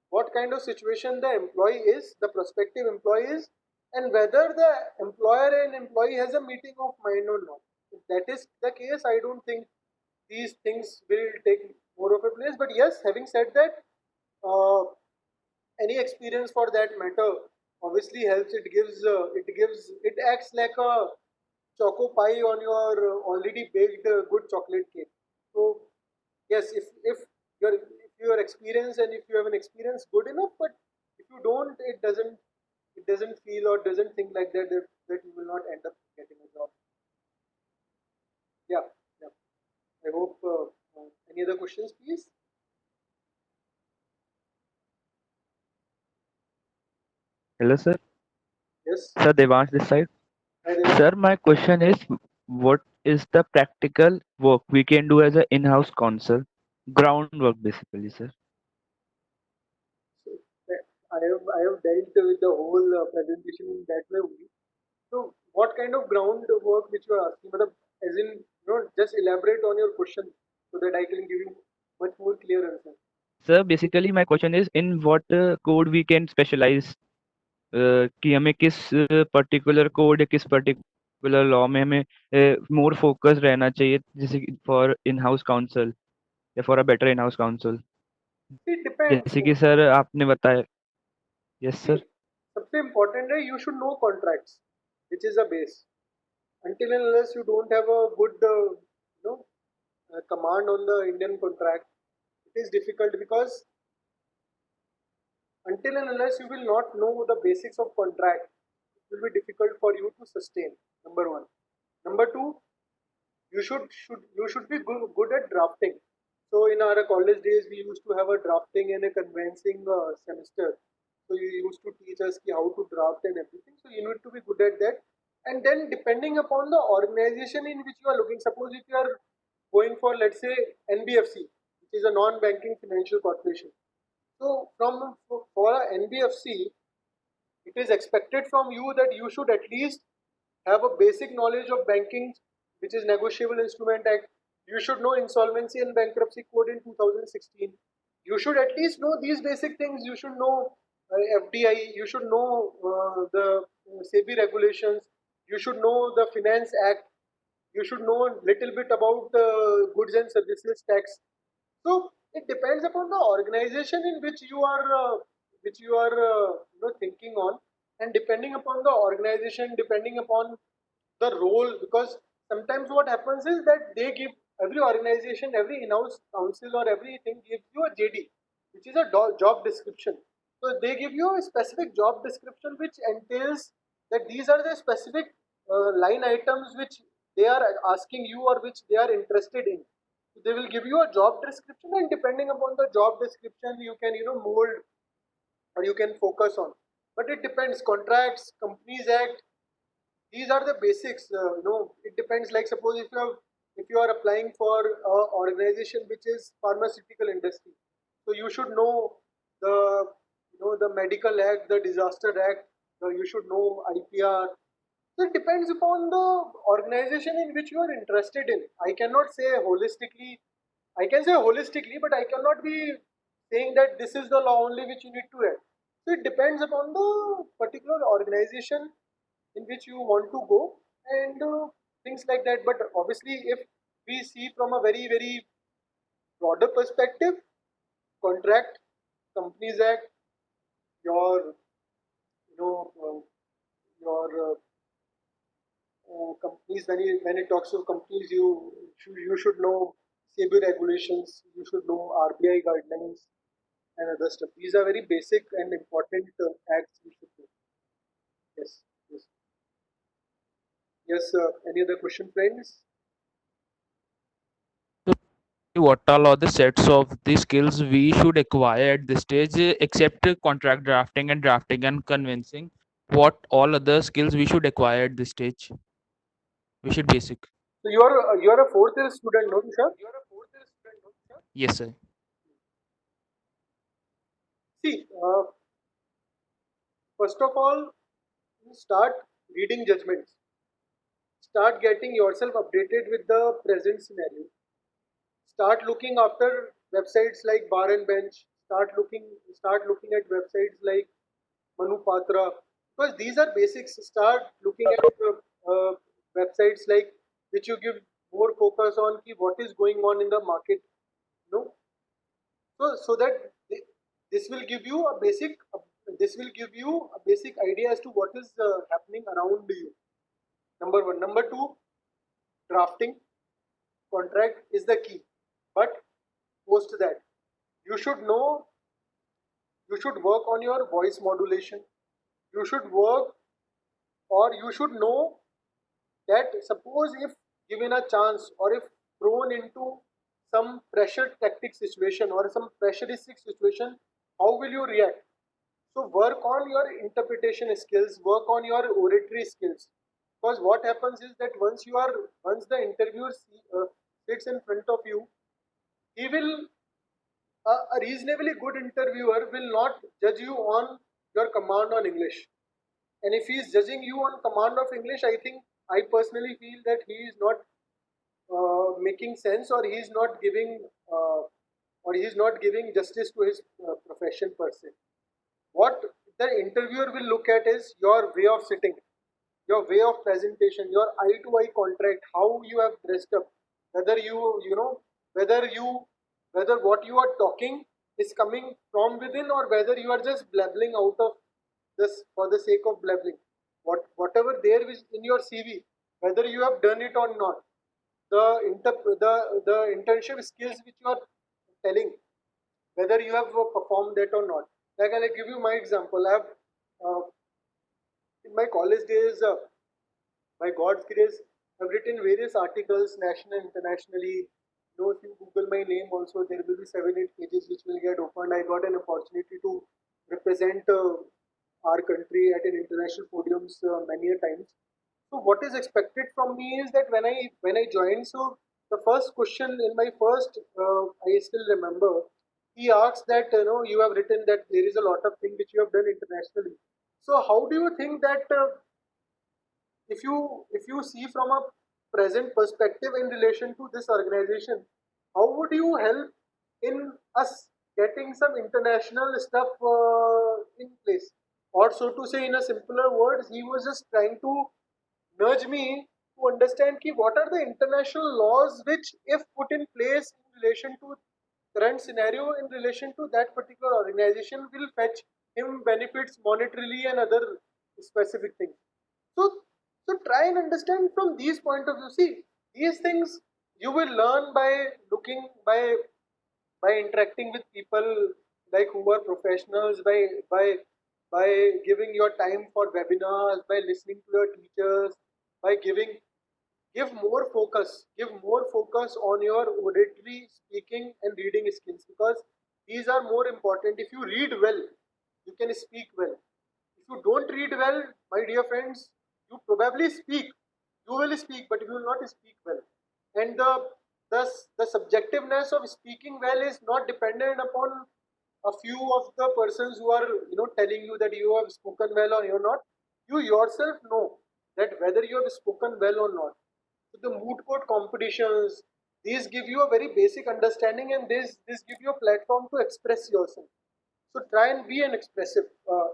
what kind of situation the employee is, the prospective employee is, and whether the employer and employee has a meeting of mind or not. If that is the case, I don't think these things will take more of a place. But yes, having said that, uh, any experience for that matter obviously helps. It acts like a choco pie on your already baked good chocolate cake. So yes, if your experience, and if you have an experience good enough, but if you don't, it doesn't feel or doesn't think like that you will not end up getting a job. Yeah, yeah. I hope any other questions, please. Hello, sir. Yes. Sir, Devansh this side. Hi there. Sir, my question is, what is the practical work we can do as an in-house counsel? Groundwork, basically, sir. So, I have dealt with the whole presentation in that way only. So what kind of groundwork which you are asking? As in, just elaborate on your question so that I can give you much more clear answer. Sir, basically, my question is, in what code we can specialize? कि हमें किस particular code या किस particular law में हमें more focus रहना चाहिए, जैसे फॉर इन हाउस काउंसिल या for a better in house council, It depends. जैसे कि सर आपने बताया. Yes See, sir. सबसे important है you should know contracts, which is a base. Until and unless you don't have a good command on the Indian contract, it is difficult, because until and unless you will not know the basics of contract, it will be difficult for you to sustain. Number one. Number two, you should be good at drafting. So in our college days, we used to have a drafting and a conveyancing semester. So you used to teach us ki how to draft and everything. So you need to be good at that. And then depending upon the organization in which you are looking, suppose if you are going for, let's say, NBFC, which is a non-banking financial corporation. So for a NBFC, it is expected from you that you should at least have a basic knowledge of banking, which is Negotiable Instrument Act. You should know Insolvency and Bankruptcy Code in 2016. You should at least know these basic things. You should know FDI. You should know the SEBI regulations. You should know the Finance Act. You should know a little bit about the goods and services tax. So it depends upon the organization in which you are thinking on, and depending upon the organization, depending upon the role, because sometimes what happens is that they give, every organization, every in-house council or everything gives you a JD, which is a job description. So they give you a specific job description which entails that these are the specific line items which they are asking you or which they are interested in. So they will give you a job description, and depending upon the job description, you can mold or you can focus on. But it depends. Contracts, Companies Act, these are the basics. It depends. Like suppose if you are applying for an organization which is pharmaceutical industry, so you should know the the Medical Act, the Disaster Act. You should know IPR. So it depends upon the organization in which you are interested in. I cannot say holistically. I can say holistically, but I cannot be saying that this is the law only which you need to read. So it depends upon the particular organization in which you want to go, and things like that. But obviously, if we see from a very, very broader perspective, contract, Companies Act, your your companies, when it talks to companies, you should know SEBI regulations, you should know RBI guidelines and other stuff. These are very basic and important acts you should know. Yes, yes, yes. Any other question, friends? What all are the sets of the skills we should acquire at this stage, except contract drafting and convincing? What all other skills we should acquire at this stage? We should basic. So you are a fourth year student, no, Tushar? Yes, sir. See, first of all, start reading judgments. Start getting yourself updated with the present scenario. Start looking after websites like Bar and Bench. Start looking at websites like Manupatra, because these are basics. Start looking at websites like which you give more focus on ki what is going on in the market. So that this will give you a basic idea as to what is happening around you. Number one. Number two, drafting contract is the key. But post that, you should work on your voice modulation. You should know that suppose if given a chance, or if thrown into some pressure tactic situation or some pressuristic situation, how will you react? So work on your interpretation skills, work on your oratory skills. Because what happens is that once the interviewer sits in front of you, he will a reasonably good interviewer will not judge you on your command on English. And if he is judging you on command of English, I personally feel that he is not making sense, or he is not giving justice to his profession per se. What the interviewer will look at is your way of sitting, your way of presentation, your eye to eye contact, how you have dressed up, whether whether what you are talking is coming from within, or whether you are just blabbling out of just for the sake of blabbering. Whatever there is in your CV, whether you have done it or not, the internship skills which you are telling, whether you have performed that or not. Like I'll give you my example. Uh, in my college days, by God's grace, I've written various articles, national, internationally. You know, if you Google my name, also there will be 7-8 pages which will get opened. I got an opportunity to represent our country at an international podiums many a times. So what is expected from me is that when I joined, so the first question in my first, I still remember, he asked that you have written that there is a lot of things which you have done internationally. So how do you think that if you see from a present perspective in relation to this organization, how would you help in us getting some international stuff in place? Or so to say, in a simpler words, he was just trying to nudge me to understand ki what are the international laws which, if put in place in relation to current scenario, in relation to that particular organization, will fetch him benefits monetarily and other specific things. So, so try and understand from these point of view. See, these things you will learn by looking, by interacting with people like who are professionals, by giving your time for webinars, by listening to your teachers, by give more focus on your auditory, speaking and reading skills, because these are more important. If you read well, you can speak well. If you don't read well, my dear friends, you probably speak, you will speak, but you will not speak well. And the subjectiveness of speaking well is not dependent upon a few of the persons who are telling you that you have spoken well or you're not. You yourself know that whether you have spoken well or not. So the moot court competitions, these give you a very basic understanding, and this give you a platform to express yourself. So try and be an expressive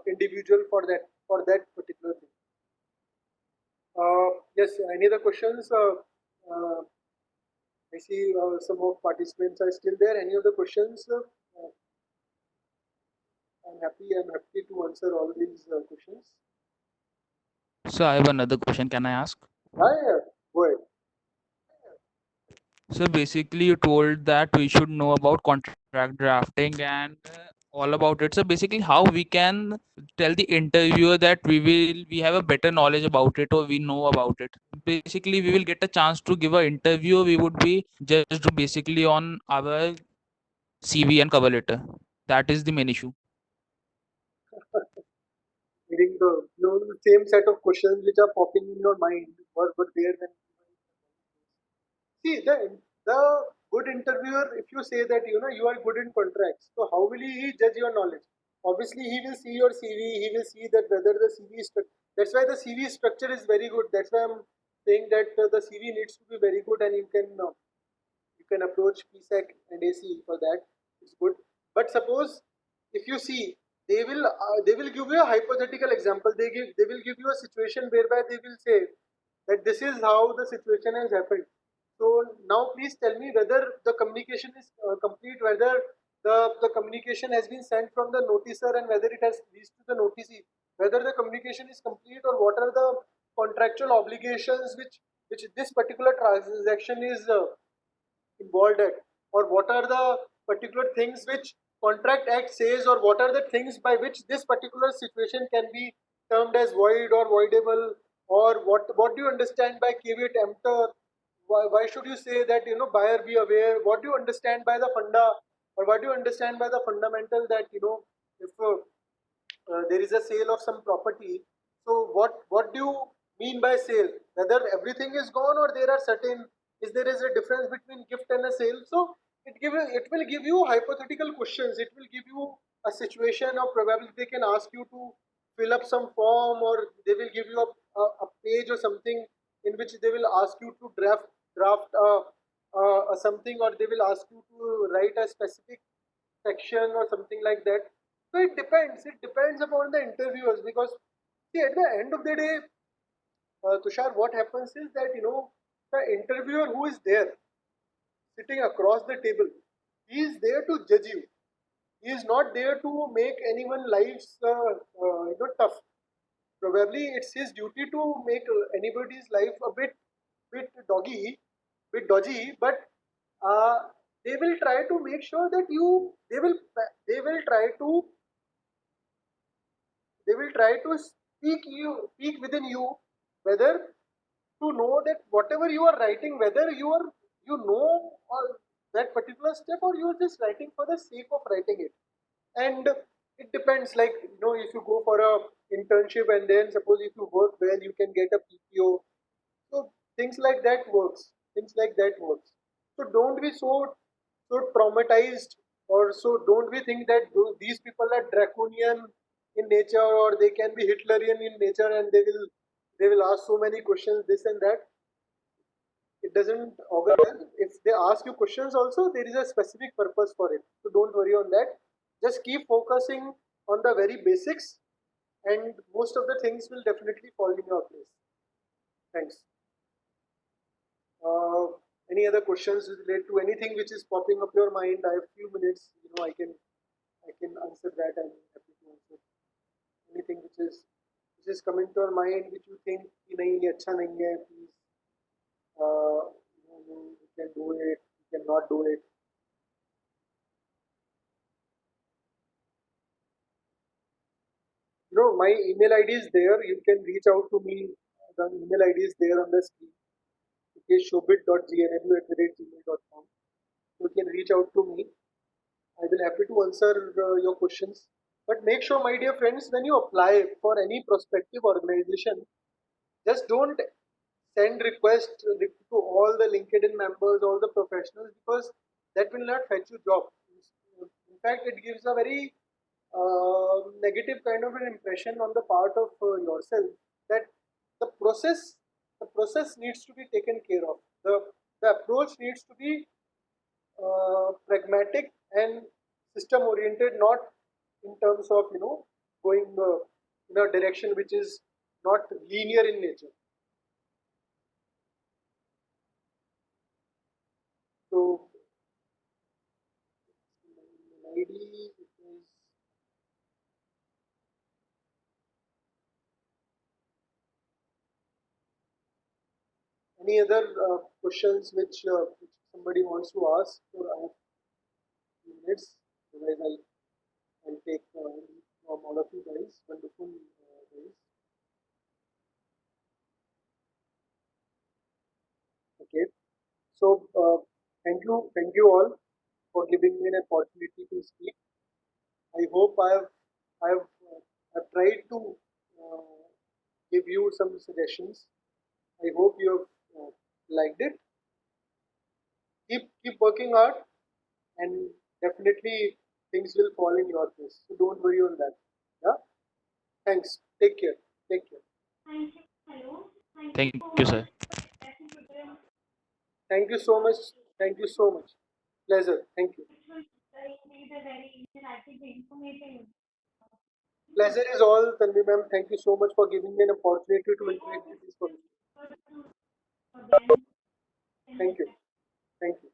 individual for that particular thing. Yes, any other questions? I see some of participants are still there. Any other questions? I'm happy to answer all these questions. So I have another question. Can I ask? Yeah, go ahead. So basically, you told that we should know about contract drafting and all about it. So basically, how we can tell the interviewer that we have a better knowledge about it or we know about it. Basically, we will get a chance to give an interview. We would be judged basically on our CV and cover letter. That is the main issue. Meaning the same set of questions which are popping in your mind were there when. See, the good interviewer, if you say that you are good in contracts, so how will he judge your knowledge? Obviously, he will see your CV. He will see that whether the CV is. That's why the CV structure is very good. That's why I'm saying that the CV needs to be very good, and you can approach PSEC and ACE for that. It's good. But suppose if you see, they will give you a hypothetical example. They will give you a situation whereby they will say that this is how the situation has happened. So now please tell me whether the communication is complete, whether the communication has been sent from the noticer and whether it has reached to the noticee, whether the communication is complete, or what are the contractual obligations which this particular transaction is involved at, or what are the particular things which contract act says, or what are the things by which this particular situation can be termed as void or voidable, or what do you understand by caveat emptor? Why should you say that buyer be aware? What do you understand by the funda, or what do you understand by the fundamental that if there is a sale of some property, so what do you mean by sale? Whether everything is gone, or there are certain, is there is a difference between gift and a sale? So it will give you hypothetical questions. It will give you a situation, or probably they can ask you to fill up some form, or they will give you a page or something in which they will ask you to draft something, or they will ask you to write a specific section or something like that. So it depends. It depends upon the interviewers, because see, at the end of the day, Tushar, what happens is that the interviewer who is there sitting across the table, he is there to judge you. He is not there to make anyone lives tough. Probably it's his duty to make anybody's life a bit dodgy, but uh, they will try to make sure that they will try to speak within you, whether to know that whatever you are writing, whether you know or that particular step, or you are just writing for the sake of writing it. And it depends, like, if you go for a internship and then suppose if you work well, you can get a PPO. So things like that works. So don't be so traumatized, or so don't we think that these people are draconian in nature, or they can be Hitlerian in nature, and they will ask so many questions, this and that. It doesn't augur well. If they ask you questions also, there is a specific purpose for it, so don't worry on that. Just keep focusing on the very basics, and most of the things will definitely fall in your place. Thanks. uh, any other questions related to anything which is popping up your mind? I have few minutes, I can answer that. I'm happy to answer anything which is coming to your mind, which you think कि नहीं ये अच्छा नहीं है, please, you can do it, you cannot do it. My email ID is there. You can reach out to me. The email ID is there on the screen. shobit.gnmu@gmail.com. You can reach out to me. I will happy to answer your questions. But make sure, my dear friends, when you apply for any prospective organization, just don't send request to all the LinkedIn members, all the professionals, because that will not fetch you job. In fact, it gives a very negative kind of an impression on the part of yourself, that the process needs to be taken care of. The approach needs to be pragmatic and system oriented, not in terms of going in a direction which is not linear in nature. So ID is any other questions which somebody wants to ask? So I have few minutes, otherwise I'll take leave from all of you guys. Wonderful guys. Okay. So thank you all for giving me an opportunity to speak. I hope I've tried to uh, give you some suggestions. I hope you have liked it. Keep working hard, and definitely things will fall in your place. So don't worry on that. Yeah. Thanks. Take care. Take care. Thank you, sir. Thank you so much. Thank you so much. Pleasure. Thank you. Pleasure is all, Tanvi ma'am. Thank you so much for giving me an opportunity to interact with this community. Thank you. Thank you.